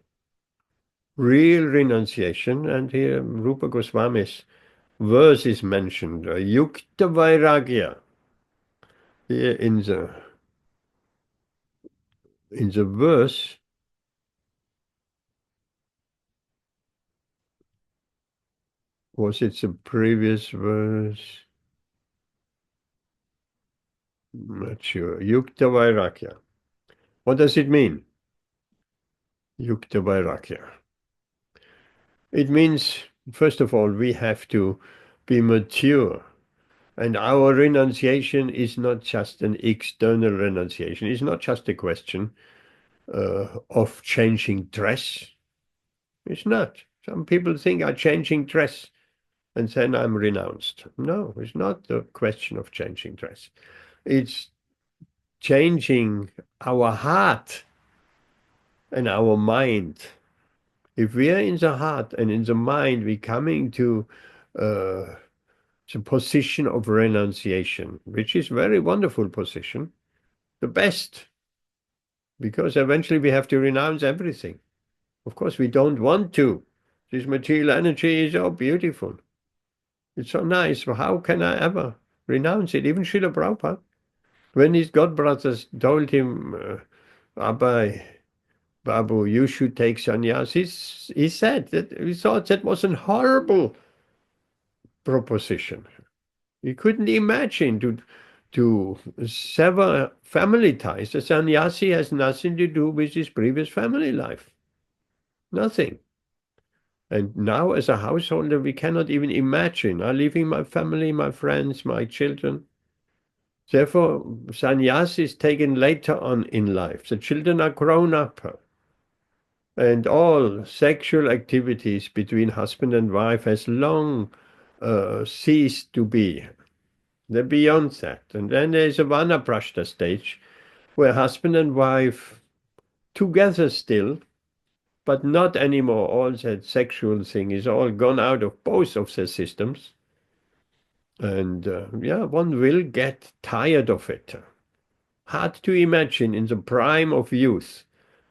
Real renunciation, and here Rupa Goswami's verse is mentioned, yukta-vairāgya. Here in the verse, was it the previous verse? I'm not sure. Yukta-vairāgya. What does it mean? Yukta-vairāgya. It means, first of all, we have to be mature. And our renunciation is not just an external renunciation. It's not just a question of changing dress. It's not. Some people think I'm changing dress and then I'm renounced. No, it's not the question of changing dress. It's changing our heart and our mind. If we are in the heart and in the mind, we're coming to the position of renunciation, which is a very wonderful position, the best, because eventually we have to renounce everything. Of course, we don't want to. This material energy is so beautiful. It's so nice. Well, how can I ever renounce it? Even Srila Prabhupada, when his godbrothers told him, Abhay, Babu, you should take sannyas, he said that he thought that was a horrible proposition. He couldn't imagine to sever family ties. The sannyasi has nothing to do with his previous family life. Nothing. And now as a householder, we cannot even imagine leaving my family, my friends, my children. Therefore, sannyas is taken later on in life. The children are grown up. And all sexual activities between husband and wife has long ceased to be. They're beyond that. And then there's a vanaprashta stage where husband and wife together still, but not anymore. All that sexual thing is all gone out of both of their systems. And one will get tired of it. Hard to imagine in the prime of youth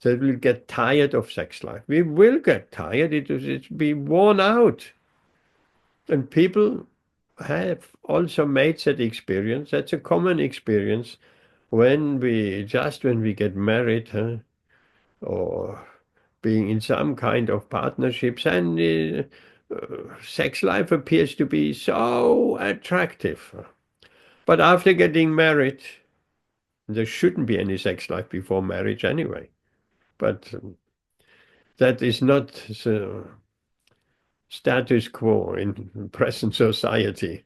that we'll get tired of sex life. We will get tired. It'll be worn out. And people have also made that experience. That's a common experience when we get married, or being in some kind of partnerships, and sex life appears to be so attractive. But after getting married, there shouldn't be any sex life before marriage anyway. But that is not the status quo in present society.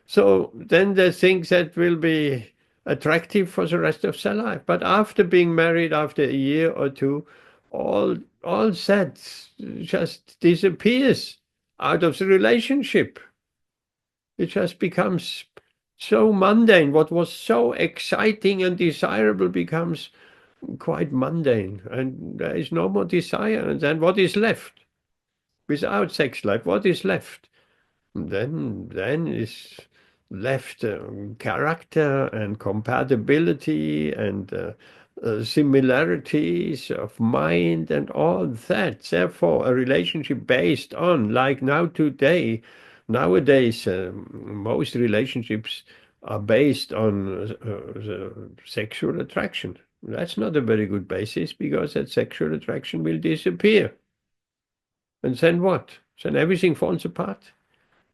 So then there's things that will be attractive for the rest of their life. But after being married, after a year or two, all that just disappears out of the relationship. It just becomes so mundane. What was so exciting and desirable becomes quite mundane, and there is no more desire. And then what is left? Without sex life, what is left? Then is left character and compatibility and similarities of mind and all that. Therefore, a relationship based on, like nowadays, most relationships are based on sexual attraction. That's not a very good basis, because that sexual attraction will disappear. And then what? Then everything falls apart.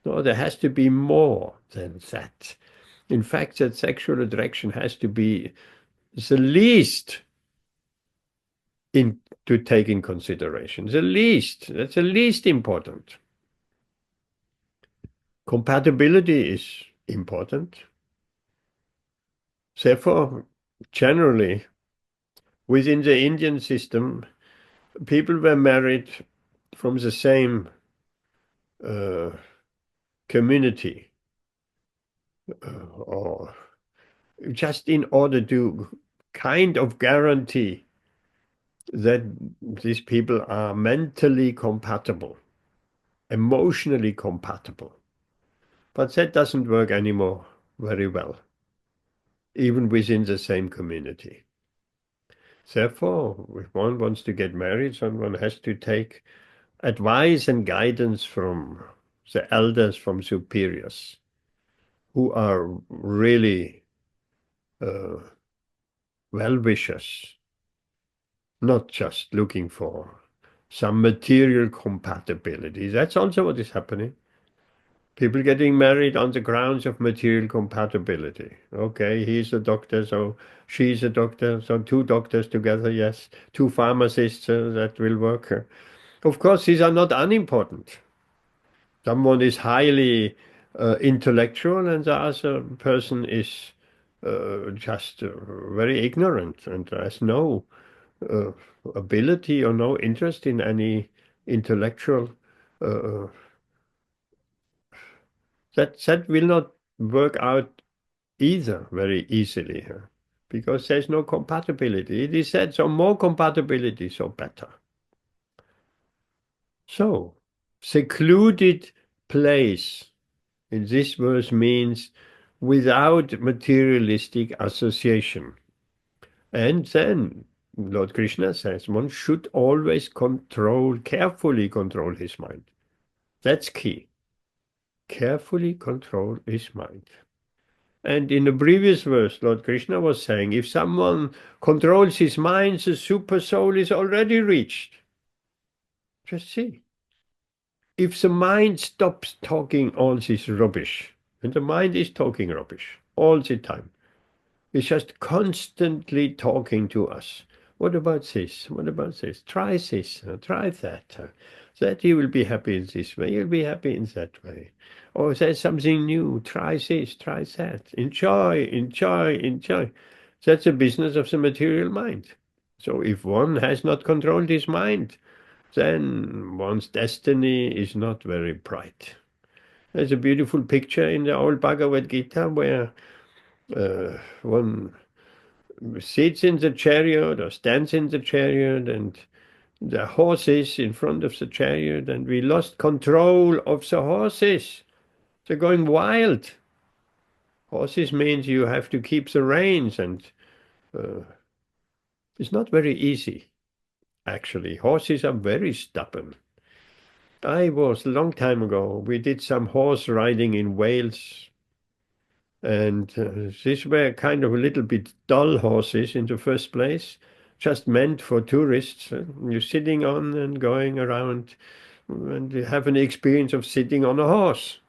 No, there has to be more than that. In fact, that sexual attraction has to be the least to take in consideration. That's the least important. Compatibility is important. Therefore, generally, within the Indian system, people were married from the same community, or just in order to kind of guarantee that these people are mentally compatible, emotionally compatible. But that doesn't work anymore very well, even within the same community. Therefore, if one wants to get married, someone has to take advice and guidance from the elders, from superiors, who are really well-wishers, not just looking for some material compatibility. That's also what is happening. People getting married on the grounds of material compatibility. Okay, he's a doctor, so she's a doctor, so two doctors together, yes. Two pharmacists, that will work. Of course, these are not unimportant. Someone is highly intellectual, and the other person is just very ignorant and has no ability or no interest in any intellectual that will not work out either very easily, because there's no compatibility. It is said, so more compatibility, so better. So, secluded place in this verse means without materialistic association. And then Lord Krishna says one should always carefully control his mind. That's key. Carefully control his mind. And in the previous verse, Lord Krishna was saying, if someone controls his mind, the super soul is already reached. Just see. If the mind stops talking all this rubbish, and the mind is talking rubbish all the time, it's just constantly talking to us. What about this? What about this? Try this, try that. That you will be happy in this way, you'll be happy in that way. Or there's something new, try this, try that. Enjoy, enjoy, enjoy. That's the business of the material mind. So if one has not controlled his mind, then one's destiny is not very bright. There's a beautiful picture in the old Bhagavad Gita where one sits in the chariot or stands in the chariot, and the horses in front of the chariot, and we lost control of the horses. They're going wild. Horses means you have to keep the reins, and it's not very easy, actually. Horses are very stubborn. A long time ago, we did some horse riding in Wales. And these were kind of a little bit dull horses in the first place, just meant for tourists. You're sitting on and going around, and you have an experience of sitting on a horse.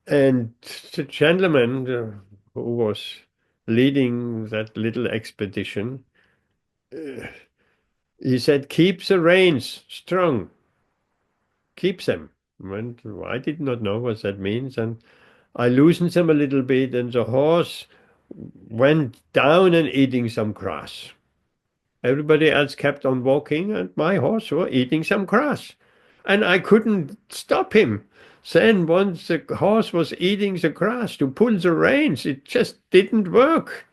And the gentleman who was leading that little expedition, he said, keep the reins strong, keep them. And I did not know what that means, and I loosened them a little bit, and the horse went down and eating some grass. Everybody else kept on walking, and my horse was eating some grass. And I couldn't stop him. Then once the horse was eating the grass, to pull the reins, it just didn't work.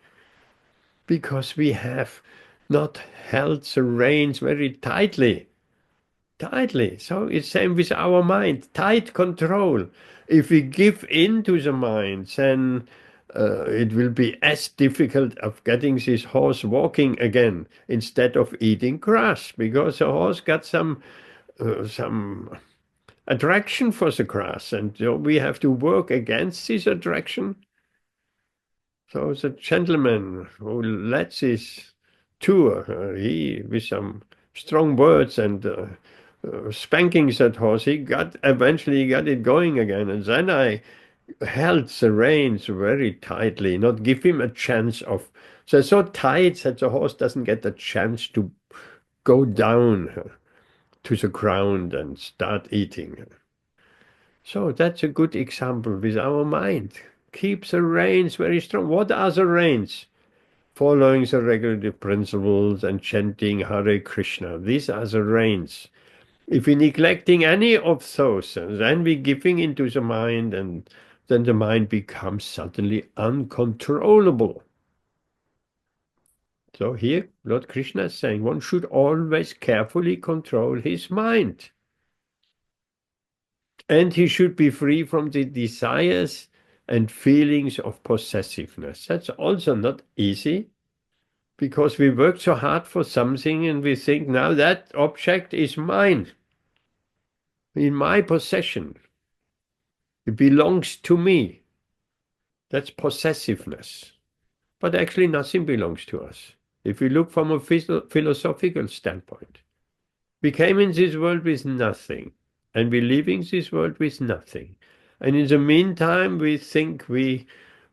Because we have not held the reins very tightly. So it's same with our mind, tight control. If we give in to the mind, then it will be as difficult of getting this horse walking again instead of eating grass, because the horse got some attraction for the grass, and so we have to work against this attraction. So the gentleman who led this tour, he with some strong words and spanking that horse, he eventually got it going again. And then I held the reins very tightly, not give him a chance of. So tight that the horse doesn't get a chance to go down to the ground and start eating. So that's a good example with our mind. Keep the reins very strong. What are the reins? Following the regulative principles and chanting Hare Krishna. These are the reins. If we're neglecting any of those, then we're giving into the mind, and then the mind becomes suddenly uncontrollable. So here, Lord Krishna is saying one should always carefully control his mind. And he should be free from the desires and feelings of possessiveness. That's also not easy, because we work so hard for something and we think now that object is mine, in my possession. It belongs to me. That's possessiveness. But actually nothing belongs to us. If we look from a philosophical standpoint, we came in this world with nothing, and we're leaving this world with nothing. And in the meantime, we think we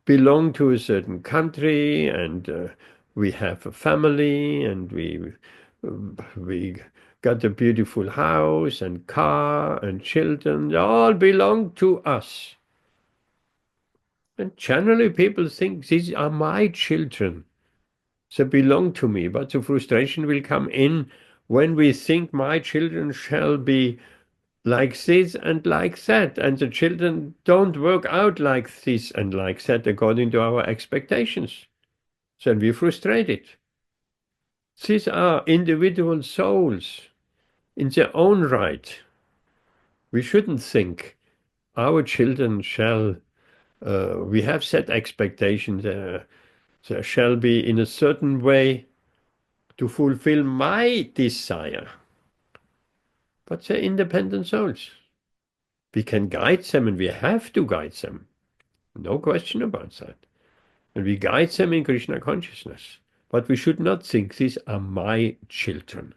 belong to a certain country, and we have a family, and we got a beautiful house and car and children. They all belong to us. And generally people think these are my children. They belong to me. But the frustration will come in when we think my children shall be like this and like that, and the children don't work out like this and like that according to our expectations. Then we're frustrated. These are individual souls in their own right. We shouldn't think our children shall, we have set expectations, there shall be in a certain way to fulfill my desire. But they're independent souls. We can guide them, and we have to guide them. No question about that. And we guide them in Krishna consciousness. But we should not think these are my children.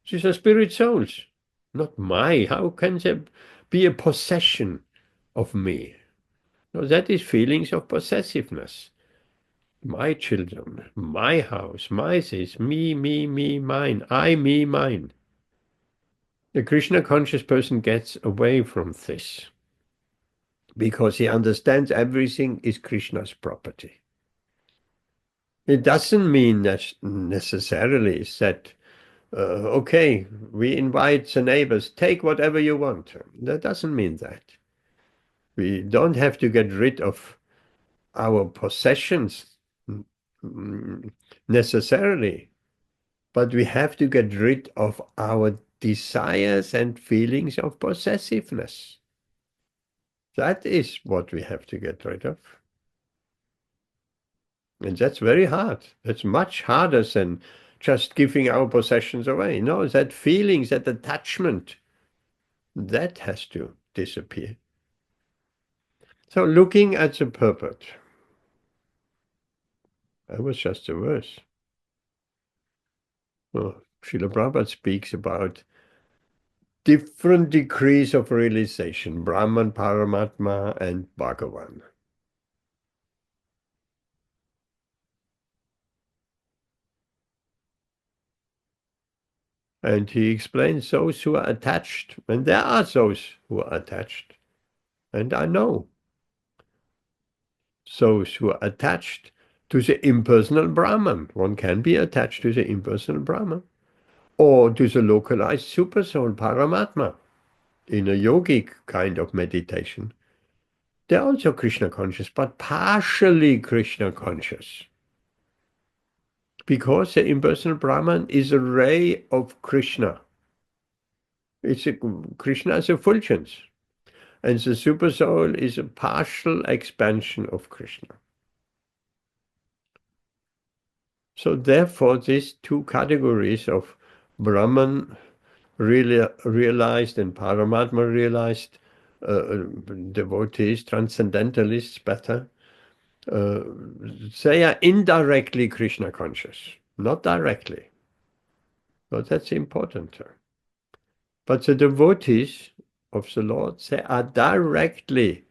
These are spirit souls, not my. How can they be a possession of me? No, that is feelings of possessiveness. My children, my house, my this, me, mine, I, me, mine. The Krishna conscious person gets away from this, because he understands everything is Krishna's property. It doesn't mean that necessarily that, okay, we invite the neighbors, take whatever you want. That doesn't mean that. We don't have to get rid of our possessions necessarily, but we have to get rid of our desires and feelings of possessiveness. That is what we have to get rid of. And that's very hard. That's much harder than just giving our possessions away. No, that feeling, that attachment, that has to disappear. So looking at the purport. That was just a verse. Well, Srila Prabhupada speaks about different degrees of realization, Brahman, Paramatma, and Bhagavan. And he explains those who are attached, and there are those who are attached, and I know those who are attached to the impersonal Brahman. One can be attached to the impersonal Brahman, or to the localized supersoul, Paramatma, in a yogic kind of meditation. They're also Krishna conscious, but partially Krishna conscious. Because the impersonal Brahman is a ray of Krishna. Krishna is effulgence. And the supersoul is a partial expansion of Krishna. So therefore, these two categories of Brahman really realized and Paramatma realized, devotees, transcendentalists better, they are indirectly Krishna conscious, not directly. But that's important. But the devotees of the Lord, they are directly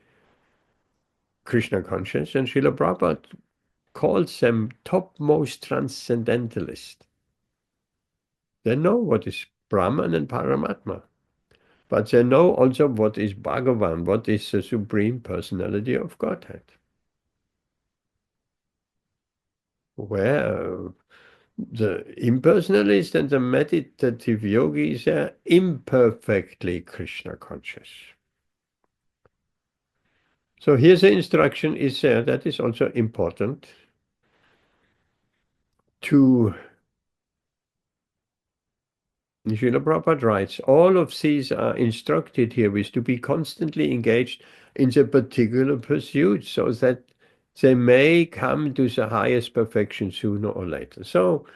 Krishna conscious, and Srila Prabhupada calls them topmost transcendentalists. They know what is Brahman and Paramatma, but they know also what is Bhagavan, what is the Supreme Personality of Godhead. Where the impersonalist and the meditative yogis are imperfectly Krishna conscious. So here's the instruction is there, that is also important to, Srila Prabhupada writes, all of these are instructed here with to be constantly engaged in the particular pursuit so that they may come to the highest perfection sooner or later. So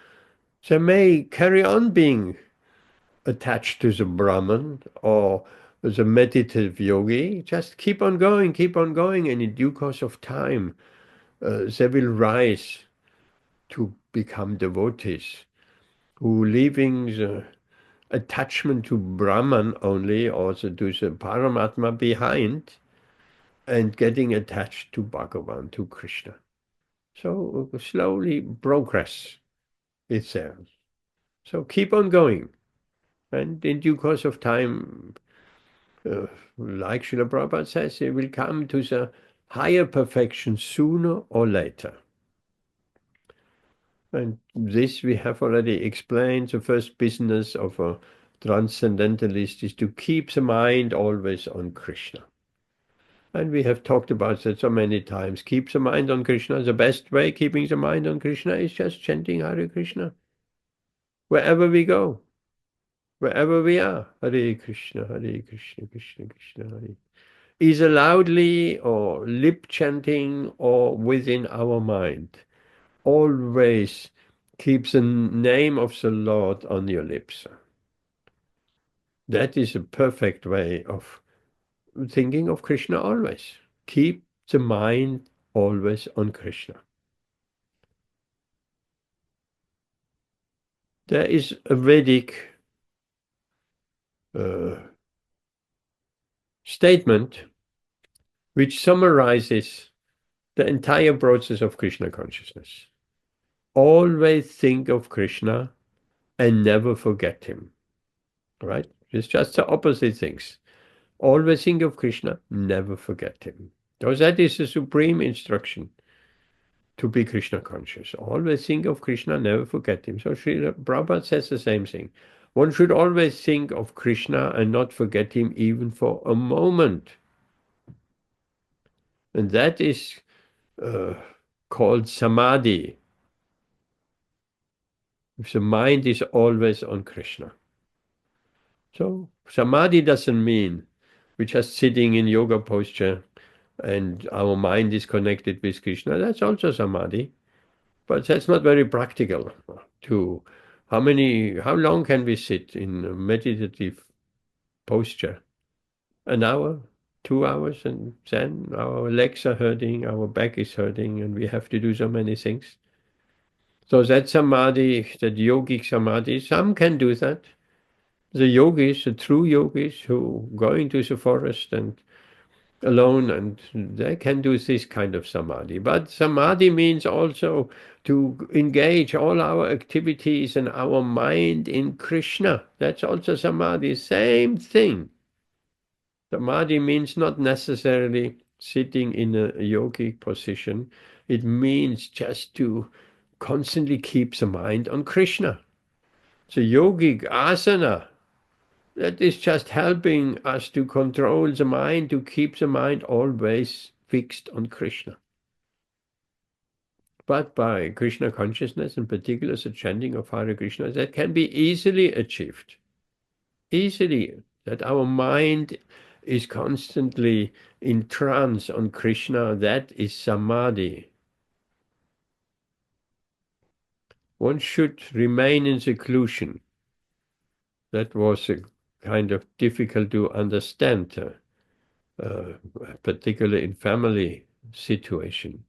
they may carry on being attached to the Brahman or the meditative yogi, just keep on going, and in due course of time, they will rise to become devotees who, leaving the attachment to Brahman only, also to the Paramatma behind, and getting attached to Bhagavan, to Krishna. So slowly progress is there. So keep on going. And in due course of time, like Srila Prabhupada says, they will come to the higher perfection sooner or later. And this we have already explained. The first business of a transcendentalist is to keep the mind always on Krishna. And we have talked about that so many times. Keep the mind on Krishna. The best way keeping the mind on Krishna is just chanting Hare Krishna. Wherever we go, wherever we are, Hare Krishna, Krishna Krishna, Hare. Either loudly or lip chanting or within our mind. Always keep the name of the Lord on your lips. That is a perfect way of thinking of Krishna always. Keep the mind always on Krishna. There is a Vedic statement which summarizes the entire process of Krishna consciousness. Always think of Krishna and never forget him. Right? It's just the opposite things. Always think of Krishna, never forget him. So that is the supreme instruction to be Krishna conscious. Always think of Krishna, never forget him. So Srila Prabhupada says the same thing. One should always think of Krishna and not forget him even for a moment. And that is called Samadhi. If the mind is always on Krishna. So Samadhi doesn't mean we're just sitting in yoga posture and our mind is connected with Krishna. That's also Samadhi. But that's not very practical. How long can we sit in a meditative posture? An hour, 2 hours, and then our legs are hurting, our back is hurting, and we have to do so many things. So that Samadhi, that yogic Samadhi, some can do that. The yogis, the true yogis who go into the forest and alone, and they can do this kind of Samadhi. But Samadhi means also to engage all our activities and our mind in Krishna. That's also Samadhi, same thing. Samadhi means not necessarily sitting in a yogic position, It means just to constantly keep the mind on Krishna. The yogic asana, that is just helping us to control the mind, to keep the mind always fixed on Krishna. But by Krishna consciousness, in particular the chanting of Hare Krishna, that can be easily achieved. Easily, that our mind is constantly in trance on Krishna, that is Samadhi. One should remain in seclusion. That was a kind of difficult to understand, particularly in family situation.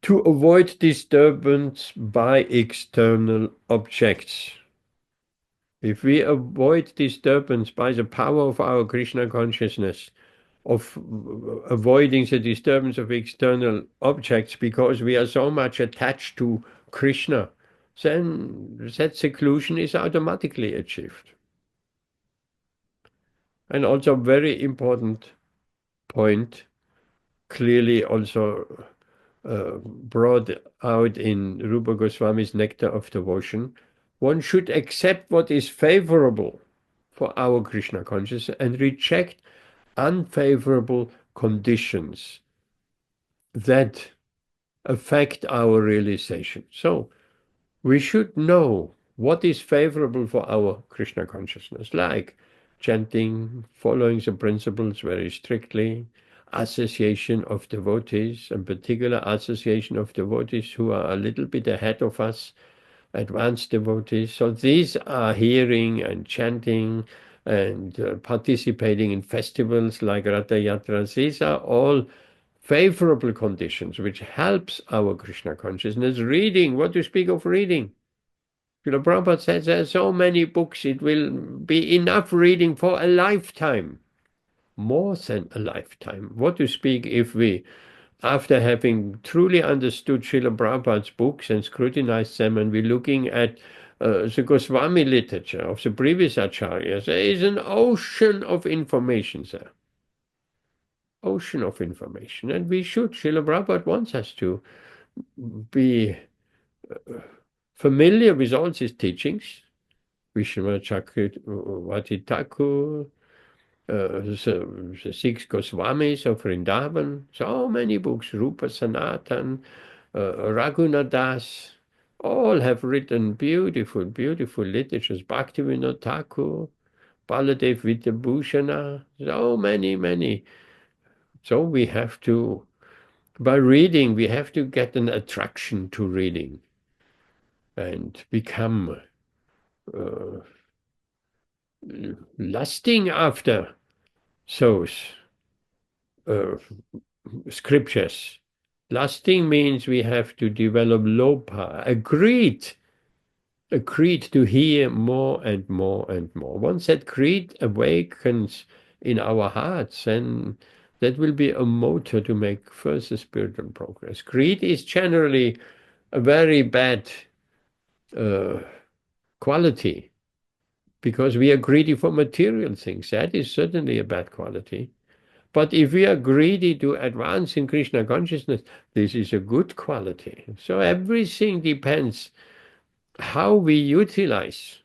To avoid disturbance by external objects. If we avoid disturbance by the power of our Krishna consciousness, of avoiding the disturbance of external objects because we are so much attached to Krishna, then that seclusion is automatically achieved. And also very important point, clearly also brought out in Rupa Goswami's Nectar of Devotion, one should accept what is favorable for our Krishna consciousness and reject unfavorable conditions that affect our realization. So we should know what is favorable for our Krishna consciousness, like chanting, following the principles very strictly, association of devotees, in particular association of devotees who are a little bit ahead of us, advanced devotees. So these are hearing and chanting and participating in festivals like Ratha Yatras. These are all favorable conditions which helps our Krishna consciousness. Reading, what to speak of reading? Srila Prabhupada says there are so many books, it will be enough reading for a lifetime. More than a lifetime. What to speak if we, after having truly understood Srila Prabhupada's books and scrutinized them, and we're looking at the Goswami literature of the previous acharyas, there is an ocean of information there. Ocean of information. And we should, Srila Prabhupada wants us to be familiar with all his teachings. Vishnu Chakravarti Thakur, the six Goswamis of Vrindavan, so many books, Rupa Sanatan, Raghunadas, all have written beautiful, beautiful literatures. Bhaktivinoda Thakur, Baladev Vidyabhushana, so many, many. So we have to, by reading, we have to get an attraction to reading and become lusting after those scriptures. Lusting means we have to develop lopa, agreed to hear more and more and more. Once that greed awakens in our hearts, then that will be a motor to make further spiritual progress. Greed is generally a very bad quality because we are greedy for material things. That is certainly a bad quality. But if we are greedy to advance in Krishna consciousness, this is a good quality. So everything depends how we utilize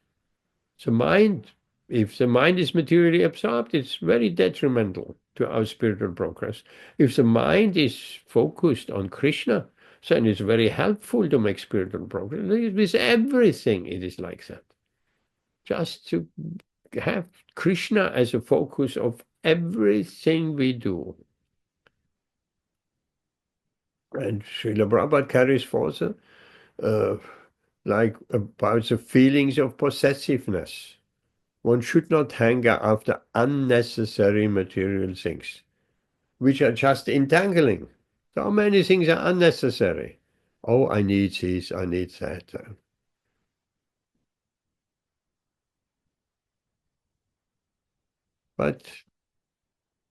the mind. If the mind is materially absorbed, it's very detrimental to our spiritual progress. If the mind is focused on Krishna, then it's very helpful to make spiritual progress. With everything, it is like that. Just to have Krishna as a focus of everything we do. And Srila Prabhupada carries further, like about the feelings of possessiveness. One should not hanker after unnecessary material things, which are just entangling. So many things are unnecessary. Oh, I need this, I need that. But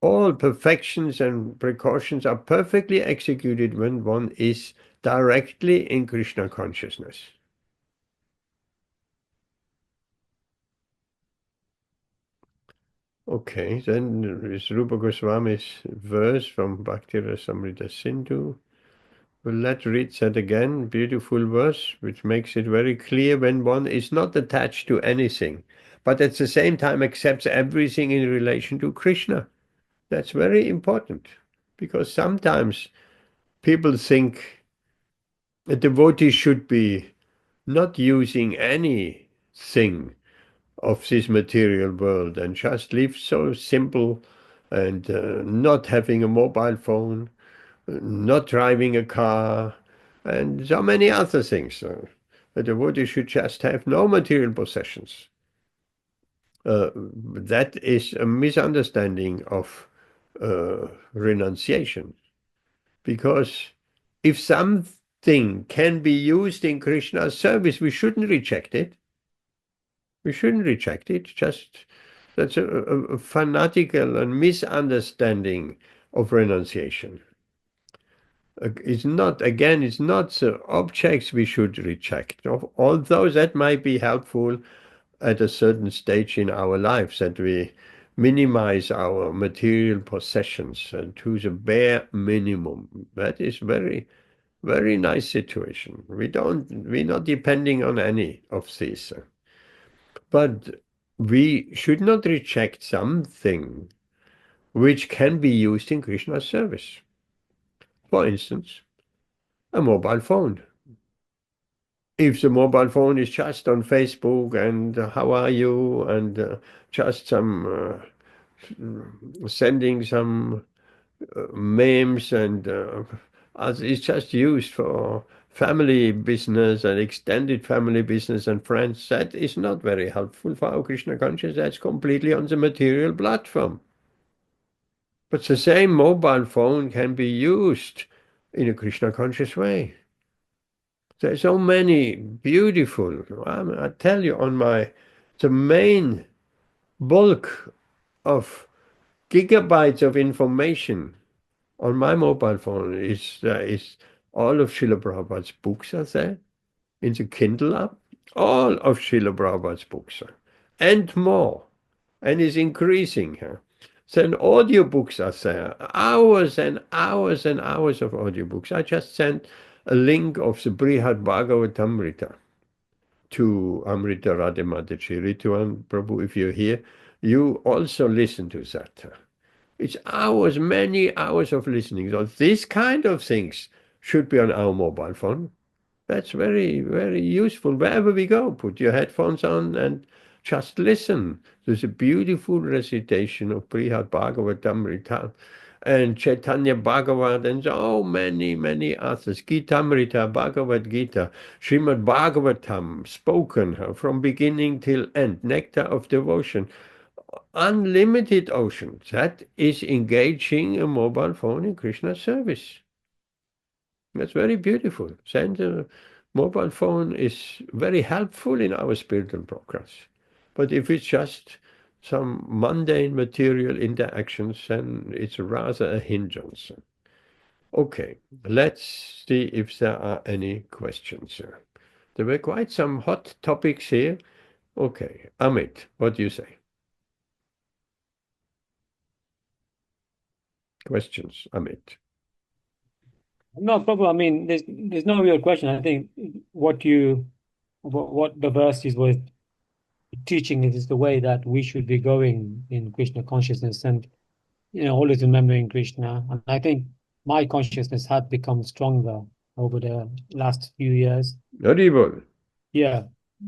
all perfections and precautions are perfectly executed when one is directly in Krishna consciousness. Okay, then is Rupa Goswami's verse from Bhakti Rasamrita Sindhu. Well, let's read that again. Beautiful verse, which makes it very clear when one is not attached to anything, but at the same time accepts everything in relation to Krishna. That's very important, because sometimes people think a devotee should be not using anything of this material world and just live so simple and not having a mobile phone, not driving a car, and so many other things. A devotee should just have no material possessions. That is a misunderstanding of renunciation, because if something can be used in Krishna's service, we shouldn't reject it. We shouldn't reject it. Just that's a fanatical and misunderstanding of renunciation. It's not, again, it's not the objects we should reject, although that might be helpful at a certain stage in our lives, that we minimize our material possessions to the bare minimum. That is very, very nice situation. We're not depending on any of these. But we should not reject something which can be used in Krishna's service. For instance, a mobile phone. If the mobile phone is just on Facebook and how are you, and just some sending some memes and as it's just used for family business and extended family business and friends, that is not very helpful for our Krishna consciousness. That's completely on the material platform. But the same mobile phone can be used in a Krishna conscious way. There's so many beautiful, I tell you, the main bulk of gigabytes of information on my mobile phone is all of Srila Prabhupada's books are there in the Kindle app. All of Srila Prabhupada's books are, and more, and is increasing. Then audiobooks are there, hours and hours and hours of audiobooks. I just sent a link of the Brihad Bhagavatamrita to Amrita Radhamataji, Rituan Prabhu. If you're here, you also listen to that. It's hours, many hours of listening. So these kind of things should be on our mobile phone. That's very, very useful. Wherever we go, put your headphones on and just listen. There's a beautiful recitation of Brihad Bhagavatamrita and Chaitanya Bhagavat and so many, many others. Gitamrita, Bhagavad Gita, Srimad Bhagavatam, spoken from beginning till end, nectar of devotion. Unlimited ocean. That is engaging a mobile phone in Krishna's service. That's very beautiful. Then the mobile phone is very helpful in our spiritual progress. But if it's just some mundane material interactions, then it's rather a hindrance. Okay, let's see if there are any questions. There were quite some hot topics here. Okay, Amit, what do you say? Questions, Amit? No problem. I mean, there's no real question. I think what the verses were teaching is the way that we should be going in Krishna consciousness, and always remembering Krishna. And I think my consciousness had become stronger over the last few years. Haribol. Yeah,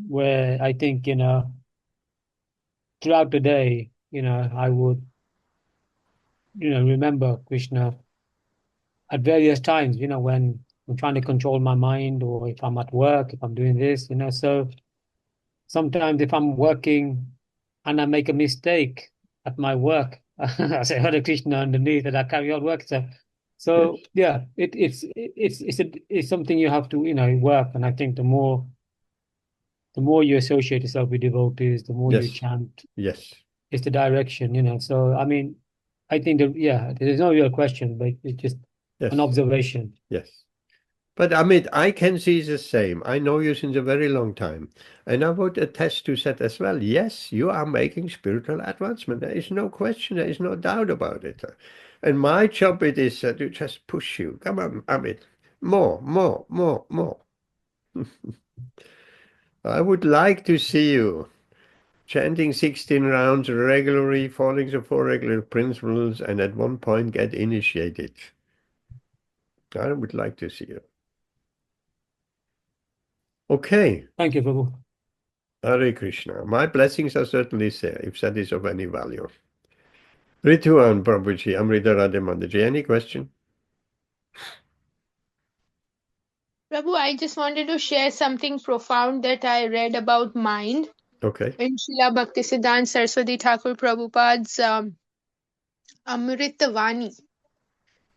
where I think throughout the day, I would remember Krishna at various times. When I'm trying to control my mind, or if I'm at work, if I'm doing this. So sometimes if I'm working and I make a mistake at my work, I say Hare Krishna underneath, and I carry on work. So Yes, yeah, it's something you have to work. And I think the more you associate yourself with devotees, the more you yes, chant, yes, it's the direction. So I mean, I think that, yeah, there's no real question, but it's just an yes, observation. yes. But Amit, I can see the same. I know you since a very long time. And I would attest to that as well. Yes, you are making spiritual advancement. There is no question, there is no doubt about it. And my job it is to just push you. Come on, Amit. More, more, more, more. I would like to see you chanting 16 rounds regularly, following the four regular principles, and at one point get initiated. I would like to see you. Okay. Thank you, Prabhu. Hare Krishna. My blessings are certainly there, if that is of any value. Rituan Prabhuji, Amrita Radhamandaji. Any question? Prabhu, I just wanted to share something profound that I read about mind Okay. in Srila Bhaktisiddhanta Saraswati Thakur Prabhupada's Amrita Vani,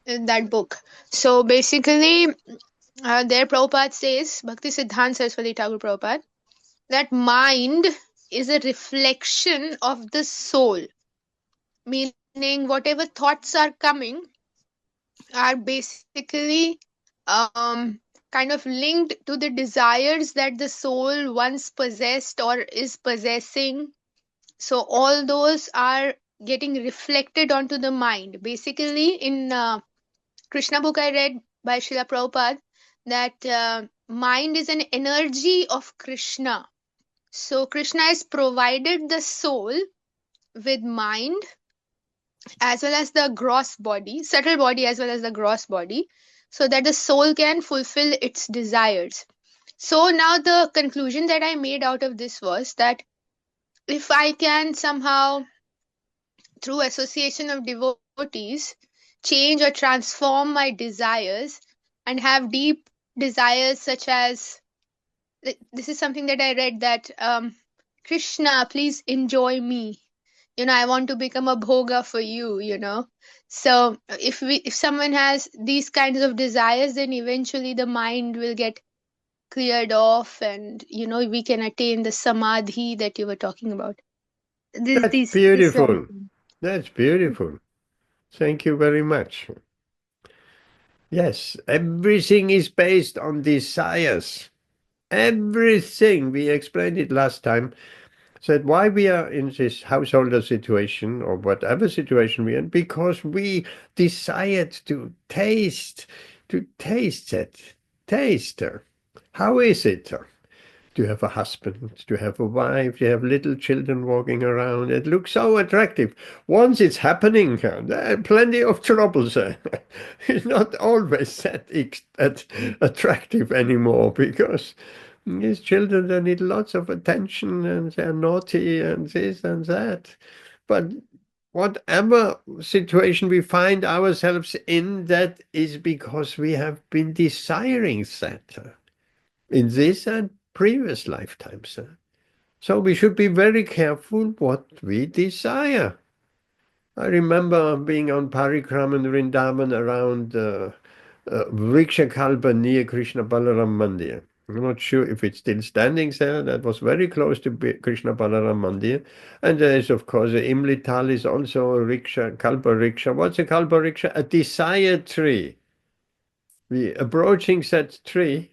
in that book. So basically, there Prabhupada says, Bhaktisiddhanta Saraswati Thakur Prabhupada, that mind is a reflection of the soul, meaning whatever thoughts are coming are basically kind of linked to the desires that the soul once possessed or is possessing. So all those are getting reflected onto the mind. Basically, in Krishna book I read by Srila Prabhupada, that mind is an energy of Krishna. So Krishna has provided the soul with mind as well as the gross body, subtle body as well as the gross body, so that the soul can fulfill its desires. So now the conclusion that I made out of this was that if I can somehow, through association of devotees, change or transform my desires and have deep desires such as, this is something that I read, that Krishna, please enjoy me. I want to become a bhoga for you. So if someone has these kinds of desires, then eventually the mind will get cleared off, and we can attain the samadhi that you were talking about. That's beautiful. That's beautiful. Thank you very much. Yes, everything is based on desires. Everything. We explained it last time. Said why we are in this householder situation or whatever situation we're in, because we desired to taste that. Taste. How is it? To have a husband, to have a wife, to have little children walking around. It looks so attractive. Once it's happening, there are plenty of troubles. It's not always that attractive anymore, because these children, they need lots of attention and they're naughty and this and that. But whatever situation we find ourselves in, that is because we have been desiring that in this and previous lifetimes. So we should be very careful what we desire. I remember being on Parikram in Vrindavan around Vriksha Kalpa near Krishna Balaram Mandir. I'm not sure if it's still standing there. That was very close to Krishna Balaram Mandir. And there is, of course, the Imli Tal is also a riksha, Kalpa riksha. What's a Kalpa riksha? A desire tree. We approaching that tree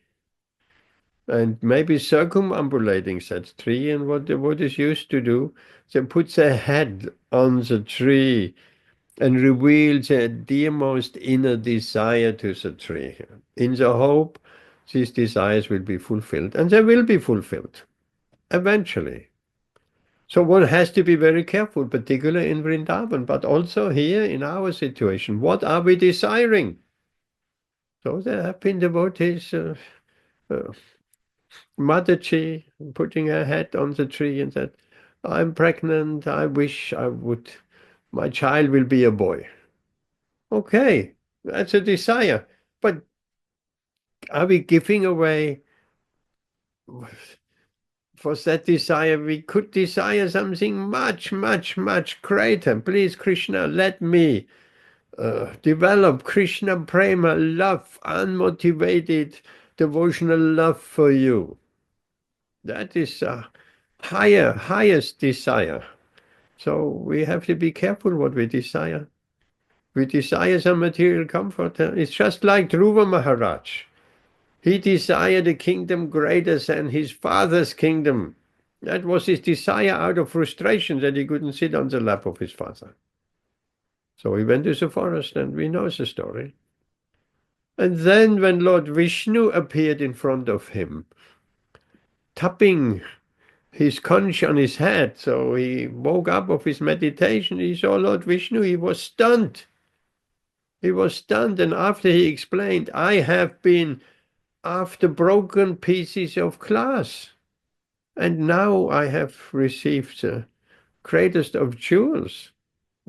and maybe circumambulating that tree. And what the Buddhists used to do, they put their head on the tree and reveal their dearmost inner desire to the tree, in the hope these desires will be fulfilled. And they will be fulfilled, eventually. So one has to be very careful, particularly in Vrindavan, but also here in our situation. What are we desiring? So there have been devotees, Mataji, putting her head on the tree and said, I'm pregnant, I wish my child will be a boy. Okay, that's a desire. But are we giving away for that desire? We could desire something much, much, much greater. Please, Krishna, let me develop Krishna prema, love, unmotivated devotional love for you. That is a highest desire. So we have to be careful what we desire. We desire some material comfort. It's just like Dhruva Maharaj. He desired a kingdom greater than his father's kingdom. That was his desire out of frustration that he couldn't sit on the lap of his father. So he went to the forest, and we know the story. And then when Lord Vishnu appeared in front of him, tapping his conch on his head, so he woke up of his meditation, he saw Lord Vishnu, he was stunned. He was stunned, and after he explained, I have been after broken pieces of glass, and now I have received the greatest of jewels.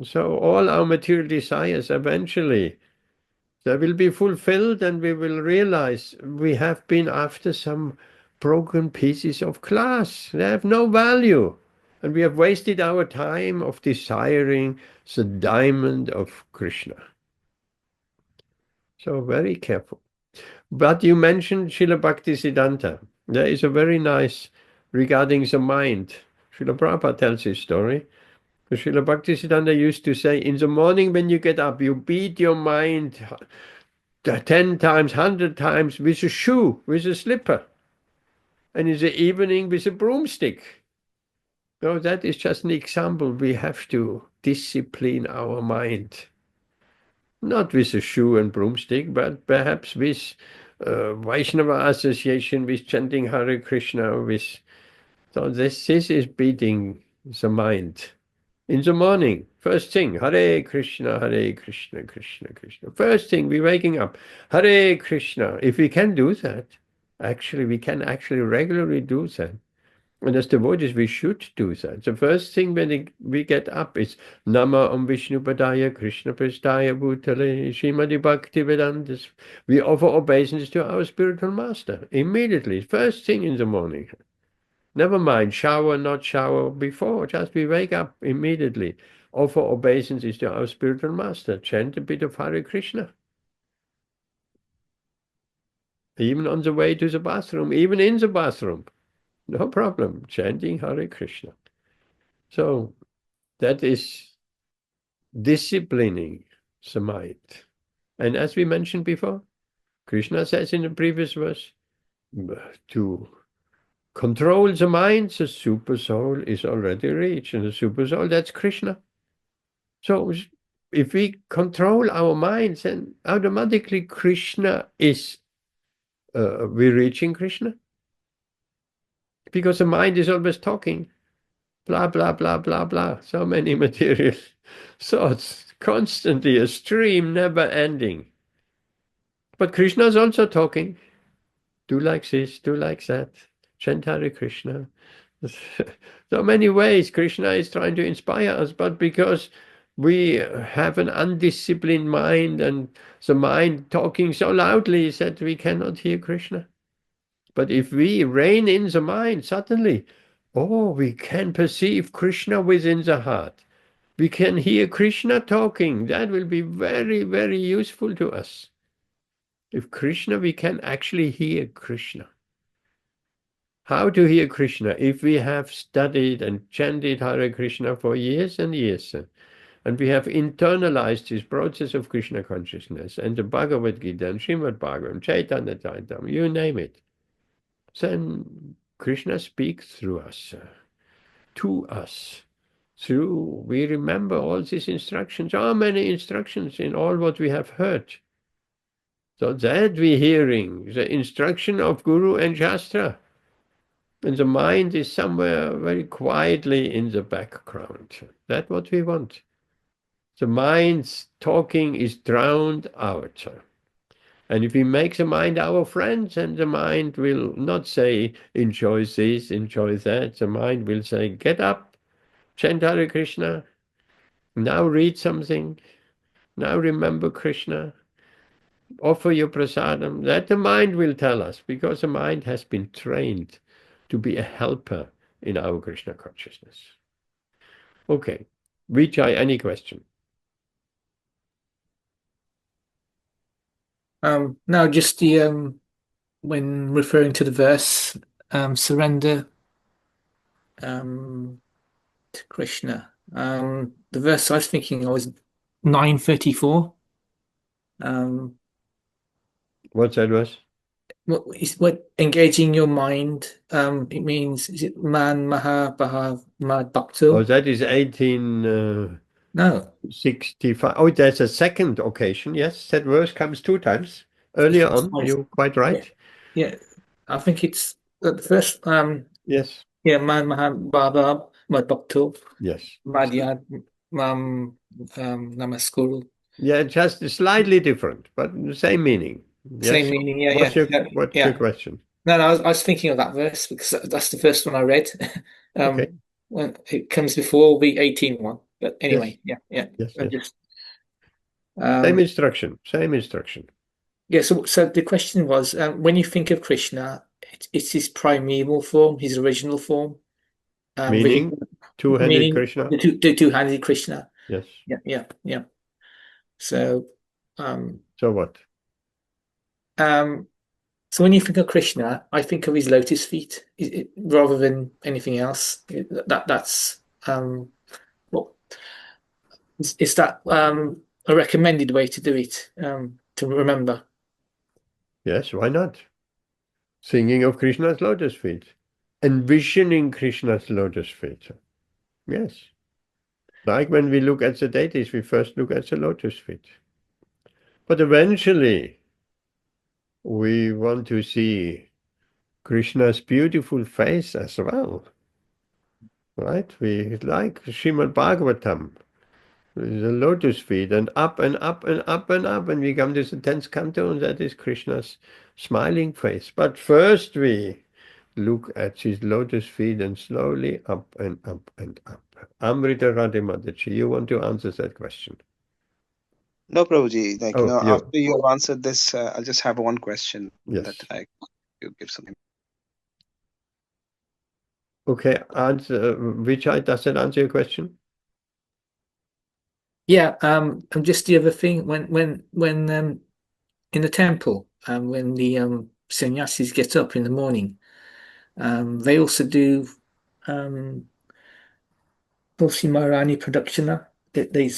So all our material desires eventually, they will be fulfilled, and we will realize we have been after some broken pieces of glass. They have no value. And we have wasted our time of desiring the diamond of Krishna. So very careful. But you mentioned Srila Bhaktisiddhanta. There is a very nice regarding the mind. Srila Prabhupada tells his story. Srila Bhaktisiddhanta used to say, in the morning when you get up, you beat your mind 10 times, 100 times with a shoe, with a slipper. And in the evening with a broomstick. So that is just an example. We have to discipline our mind. Not with a shoe and broomstick, but perhaps with Vaishnava association, with chanting Hare Krishna, with... So this is beating the mind. In the morning, first thing, Hare Krishna, Krishna Krishna. First thing, we're waking up, Hare Krishna. If we can do that, actually, we can actually regularly do that. And as devotees, we should do that. The first thing when we get up is Nama Om Vishnu Padaya Krishna Prestaya Bhutale Srimati Bhakti Vedantas. We offer obeisance to our spiritual master immediately, first thing in the morning. Never mind, shower, not shower before, just we wake up immediately. Offer obeisances to our spiritual master. Chant a bit of Hare Krishna. Even on the way to the bathroom, even in the bathroom. No problem, chanting Hare Krishna. So that is disciplining the mind. And as we mentioned before, Krishna says in the previous verse, to control the mind, the super soul is already reached. And the super soul, that's Krishna. So if we control our minds, then automatically Krishna is, we're reaching Krishna. Because the mind is always talking, blah, blah, blah, blah, blah. So many material thoughts, constantly a stream, never ending. But Krishna is also talking. Do like this, do like that. Chant Hare Krishna. So many ways Krishna is trying to inspire us, but because we have an undisciplined mind and the mind talking so loudly that we cannot hear Krishna. But if we rein in the mind, suddenly, oh, we can perceive Krishna within the heart. We can hear Krishna talking. That will be very, very useful to us. If Krishna, we can actually hear Krishna. How to hear Krishna? If we have studied and chanted Hare Krishna for years and years, and we have internalized this process of Krishna consciousness, and the Bhagavad Gita and Srimad Bhagavatam, Chaitanya Charitamrita, you name it, then Krishna speaks through us, to us. Through, we remember all these instructions, how many instructions in all what we have heard. So that we're hearing, the instruction of Guru and Shastra. And the mind is somewhere very quietly in the background. That's what we want. The mind's talking is drowned out. And if we make the mind our friend, then the mind will not say, enjoy this, enjoy that. The mind will say, get up, chant Hare Krishna, now read something, now remember Krishna, offer your prasadam. That the mind will tell us, because the mind has been trained to be a helper in our Krishna consciousness. Okay, Vijay, any question? No, just the when referring to the verse, surrender to Krishna. The verse I was thinking of was 934. What's that verse? what engaging your mind? It means, is it man-manā, bhava, Oh, bhakti? that is 1865. No. Oh, there's a second occasion. Yes, that verse comes 2 times. Earlier on, you're quite right. Yeah. I think it's the first. Yes. Yeah, man-manā, bhava, bhakti, Yes. madhya, namaskuru. Yeah, just slightly different, but the same meaning. Yes. Same meaning. Yeah, What's yeah. your question? No, I was thinking of that verse because that's the first one I read. Okay. When it comes before the 18 one. But anyway, Yes. yeah. Yes. I Yes. just Same instruction. Same instruction. yeah. So the question was, when you think of Krishna, it's his primeval form, his original form, Meaning two-handed meaning Krishna. the two-handed Krishna. Yes. Yeah. So, So what? so when you think of Krishna, I think of his lotus feet rather than anything else. That's what is that a recommended way to do it, to remember? Yes, why not? Thinking of Krishna's lotus feet. Envisioning Krishna's lotus feet. Yes. Like when we look at the deities, we first look at the lotus feet. But eventually, we want to see Krishna's beautiful face as well. Right? We like Srimad Bhagavatam, the lotus feet, and up and up and up and up, and we come to the 10th canto, and that is Krishna's smiling face. But first we look at his lotus feet and slowly up and up and up. Amrita Radhe Mataji, you want to answer that question? No, Prabhuji. You. After you have answered this, I'll just have one question Yes. that you give something. Okay, Vijay, does that answer your question? Yeah, and just the other thing, when in the temple, when the sannyasis get up in the morning, they also do Tulsi Maharani Pradakshina. They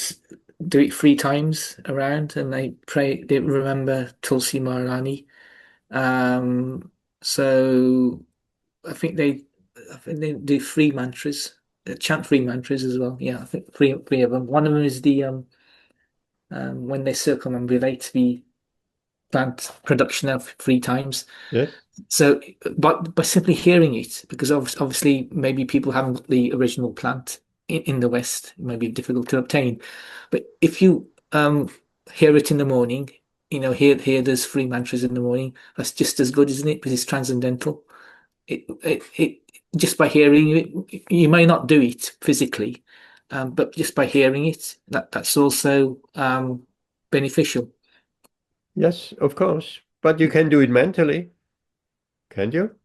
do it 3 times around, and they pray. They remember Tulsi Maharani. So I think they do 3 mantras, chant 3 mantras as well. Yeah, I think three of them. One of them is the when they circumambulate the plant production of 3 times. Yes. So, but by simply hearing it, because obviously maybe people haven't got the original plant in the West, it may be difficult to obtain. But if you hear it in the morning, hear those 3 mantras in the morning, that's just as good, isn't it? Because it's transcendental. It just by hearing it, you may not do it physically, but just by hearing it, that's also beneficial. Yes, of course. But you can do it mentally, can't you?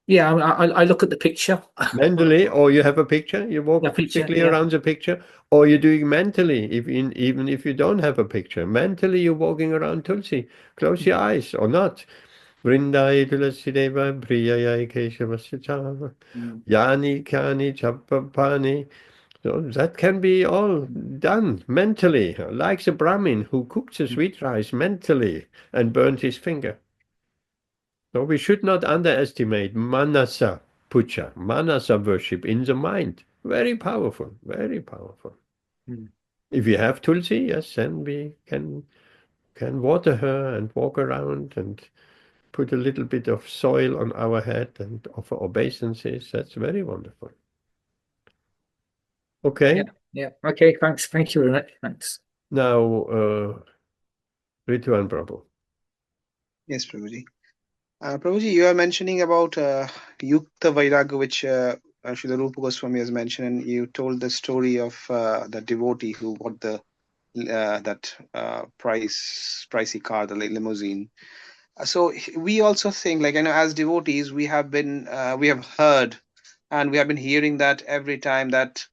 Yeah, I look at the picture. Mentally, or you have a picture, you walk picture, physically around the picture, or you're doing mentally, even if you don't have a picture. Mentally, you're walking around Tulsi. Close your eyes, or not. Vrindai tulasi deva priyaya keshavasya chava. Yani kani chapapani. So that can be all done mentally, like the Brahmin who cooked the sweet rice mentally and burned his finger. So we should not underestimate manasa puja, manasa worship in the mind. Very powerful, very powerful. If we have Tulsi, yes, then we can water her and walk around and put a little bit of soil on our head and offer obeisances. That's very wonderful. Okay. Yeah. Okay. Thanks. Thank you very much. Thanks. Now, Ritu and Prabhu. Yes, Prabhuji. Prabhuji, you are mentioning about yukta-vairāgya, which Srila Rupa Goswami has mentioned, and you told the story of the devotee who bought that pricey car, the limousine. So we also think, as devotees, we have heard, and we have been hearing that every time that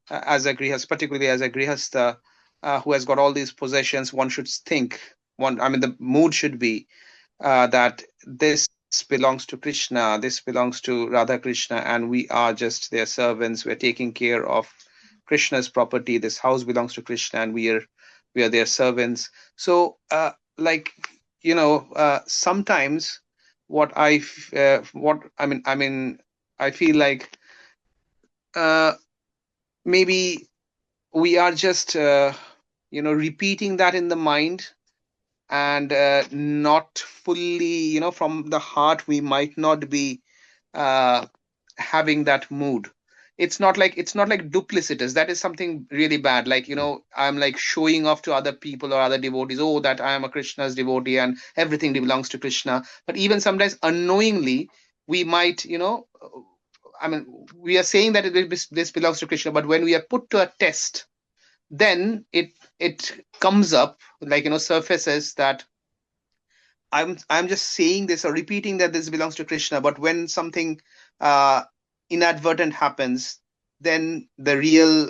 as a grihastha, particularly as a grihastha who has got all these possessions, one should think, the mood should be that this belongs to Krishna, this belongs to Radha Krishna, and we are just their servants. We're taking care of Krishna's property. This house belongs to Krishna, and we are their servants. So, sometimes what I feel like maybe we are just repeating that in the mind, and not fully, from the heart we might not be having that mood. It's not like duplicitous. That is something really bad. Like, I'm like showing off to other people or other devotees, oh, that I am a Krishna's devotee and everything belongs to Krishna. But even sometimes unknowingly, we might, we are saying that this belongs to Krishna, but when we are put to a test, then it comes up, like, surfaces that I'm just saying this or repeating that this belongs to Krishna, but when something inadvertent happens, then the real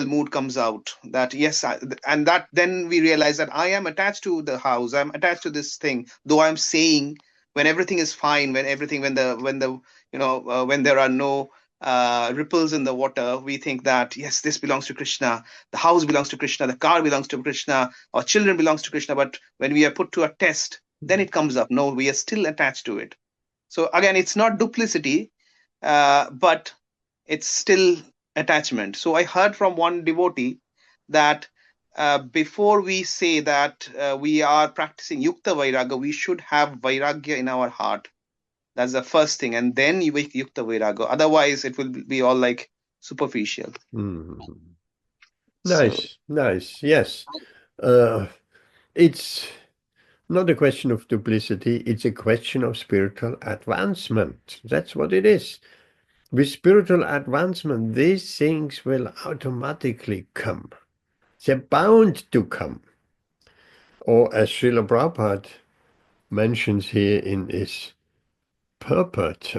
mood comes out, that yes, and that then we realize that I am attached to the house, I'm attached to this thing, though I'm saying, when everything is fine, when there are no ripples in the water, we think that yes, this belongs to Krishna, the house belongs to Krishna, the car belongs to Krishna, our children belongs to Krishna. But when we are put to a test, then it comes up, no, we are still attached to it. So again, it's not duplicity, but it's still attachment. So I heard from one devotee that before we say that we are practicing yukta-vairāgya, we should have vairagya in our heart. That's the first thing, and then you make yukta-vairāgya. Otherwise, it will be all like superficial. Nice. Yes. It's not a question of duplicity, it's a question of spiritual advancement. That's what it is. With spiritual advancement, these things will automatically come. They're bound to come. Or as Srila Prabhupada mentions here in his purport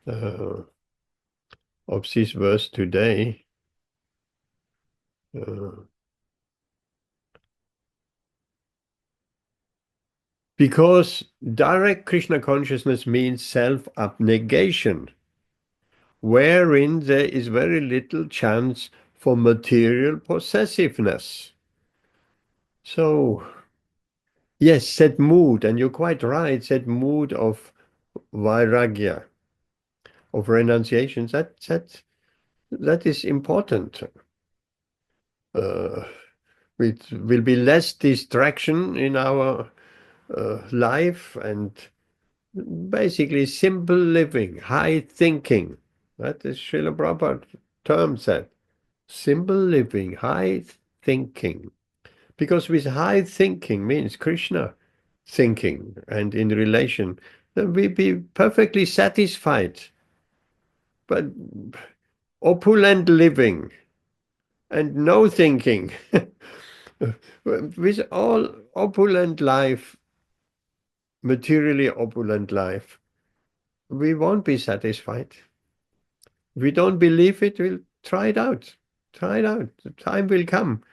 of this verse today, because direct Krishna consciousness means self-abnegation, wherein there is very little chance for material possessiveness. So, yes, that mood, and you're quite right, that mood of vairagya, of renunciation, that is important. It will be less distraction in our life, and basically simple living, high thinking. That is Srila Prabhupada terms that. Simple living, high thinking. Because with high thinking means Krishna thinking, and in relation, then we be perfectly satisfied. But opulent living and no thinking, with all opulent life, materially opulent life, we won't be satisfied. If we don't believe it, we'll try it out. Try it out. The time will come.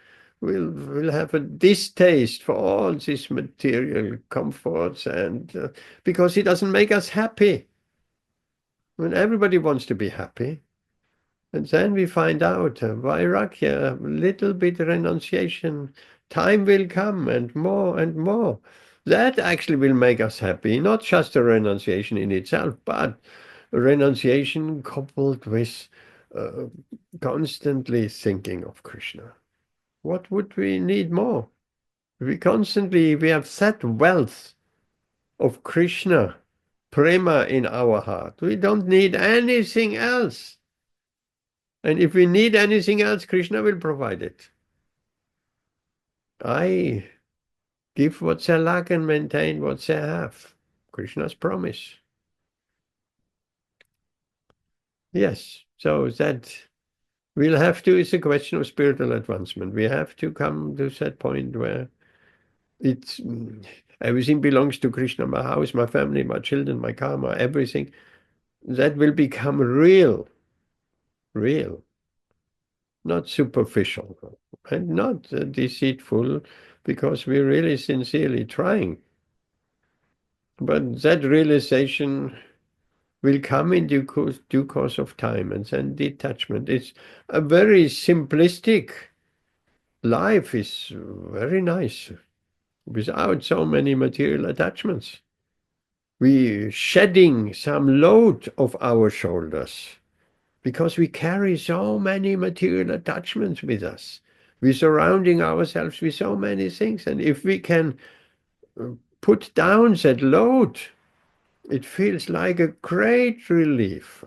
We'll have a distaste for all these material comforts, and because it doesn't make us happy. When everybody wants to be happy, and then we find out vairagya, a little bit renunciation. Time will come, and more. That actually will make us happy. Not just a renunciation in itself, but a renunciation coupled with constantly thinking of Krishna. What would we need more? We have that wealth of Krishna, prema in our heart. We don't need anything else. And if we need anything else, Krishna will provide it. I give what they lack and maintain what they have. Krishna's promise. Yes, so that we'll have to, it's a question of spiritual advancement. We have to come to that point where it's everything belongs to Krishna, my house, my family, my children, my karma, everything. That will become real, not superficial, and not deceitful, because we're really sincerely trying. But that realization will come in due course of time, and then detachment. It's a very simplistic life is very nice without so many material attachments. We shedding some load of our shoulders because we carry so many material attachments with us. We're surrounding ourselves with so many things, and if we can put down that load, it feels like a great relief.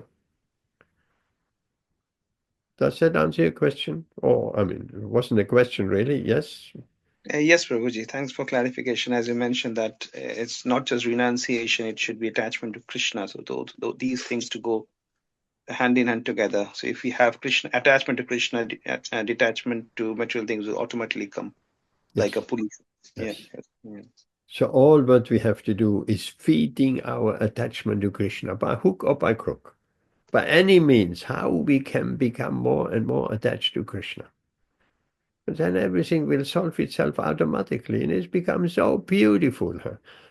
Does that answer your question? Or, I mean, it wasn't a question really, yes? Yes, Prabhuji. Thanks for clarification. As you mentioned that it's not just renunciation, it should be attachment to Krishna. So these things to go hand in hand together. So if we have Krishna attachment to Krishna, detachment to material things will automatically come, like a pulley. Yes. Yeah. So all what we have to do is feeding our attachment to Krishna by hook or by crook. By any means, how we can become more and more attached to Krishna. And then everything will solve itself automatically, and it's become so beautiful.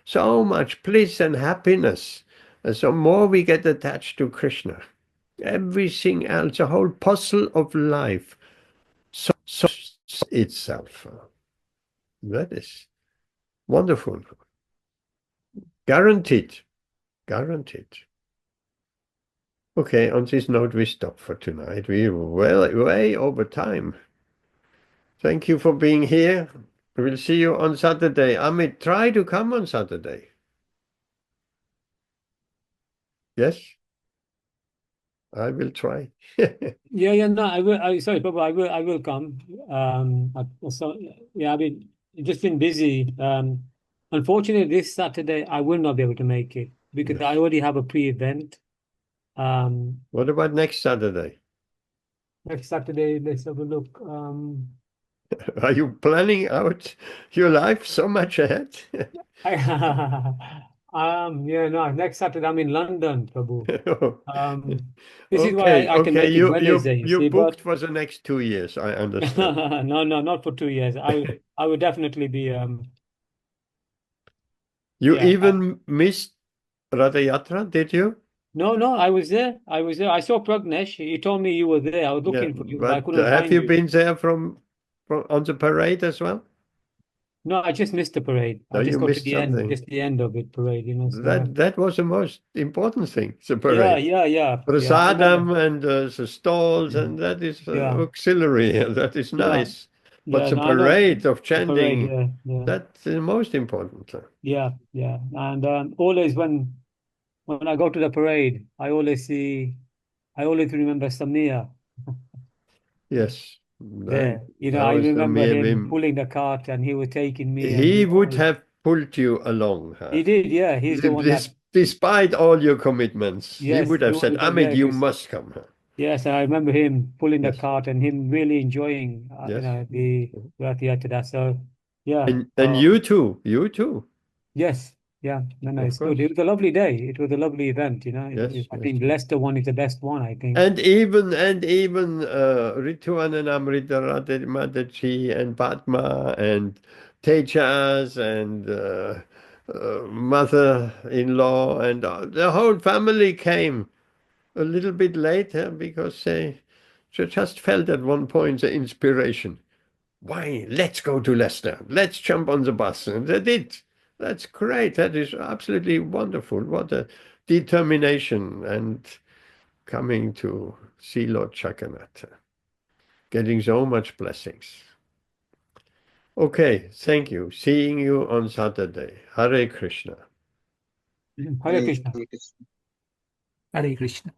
So much bliss and happiness. And so more we get attached to Krishna. Everything else, the whole puzzle of life, solves itself. That is wonderful. Guaranteed. Guaranteed. Okay, on this note, we stop for tonight. We're way over time. Thank you for being here. We'll see you on Saturday. Amit, try to come on Saturday. Yes? I will try. No, I will. Sorry, Prabhu, I will come. I've been just been busy. Unfortunately, this Saturday I will not be able to make it because I already have a pre-event. What about next Saturday? Next Saturday, let's have a look. Are you planning out your life so much ahead? Next Saturday I'm in London, Prabhu. This is Okay, why I can make it Wednesday, you you see, booked for the next 2 years, I understand. No, not for 2 years. I would definitely be You even missed Ratha Yatra, did you? No, I was there. I saw Pragnesh. He told me you were there. I was looking for you, but I But couldn't have find you you. been there from on the parade as well? No, I just missed the parade. No, I just you got to missed the end, something. just the end of it, parade, So, That was the most important thing, the yeah. parade. I remember. Prasadam and the stalls, and that is Yeah. auxiliary. That is nice. But the No, I know parade of the parade. chanting, that's the most important. Yeah. And always when I go to the parade, I always remember Samia Yes. there. I I was remember him him. pulling the cart and he was taking me and He would have pulled you along. he did, yeah. He's the one that Despite all your commitments, he yes, would he have would said, have done, yeah, Amit, you 'cause must come. yes, I remember him pulling the Yes. cart and him really enjoying, Yes. the Rath-Yatra. So, yeah. And you too. You too. Yes, yeah. No, Of it's good. course. It was a lovely day. It was a lovely event, Yes. I think Leicester one is the best one, I think. And even Ritu and Amrita Mataji and Padma and Tejas and mother-in-law and the whole family came a little bit later because they just felt at one point the inspiration. Why? Let's go to Leicester. Let's jump on the bus. And they did. That's great. That is absolutely wonderful. What a determination and coming to see Lord Jagannath, getting so much blessings. Okay, thank you. Seeing you on Saturday. Hare Krishna. Hare Krishna. Hare Krishna.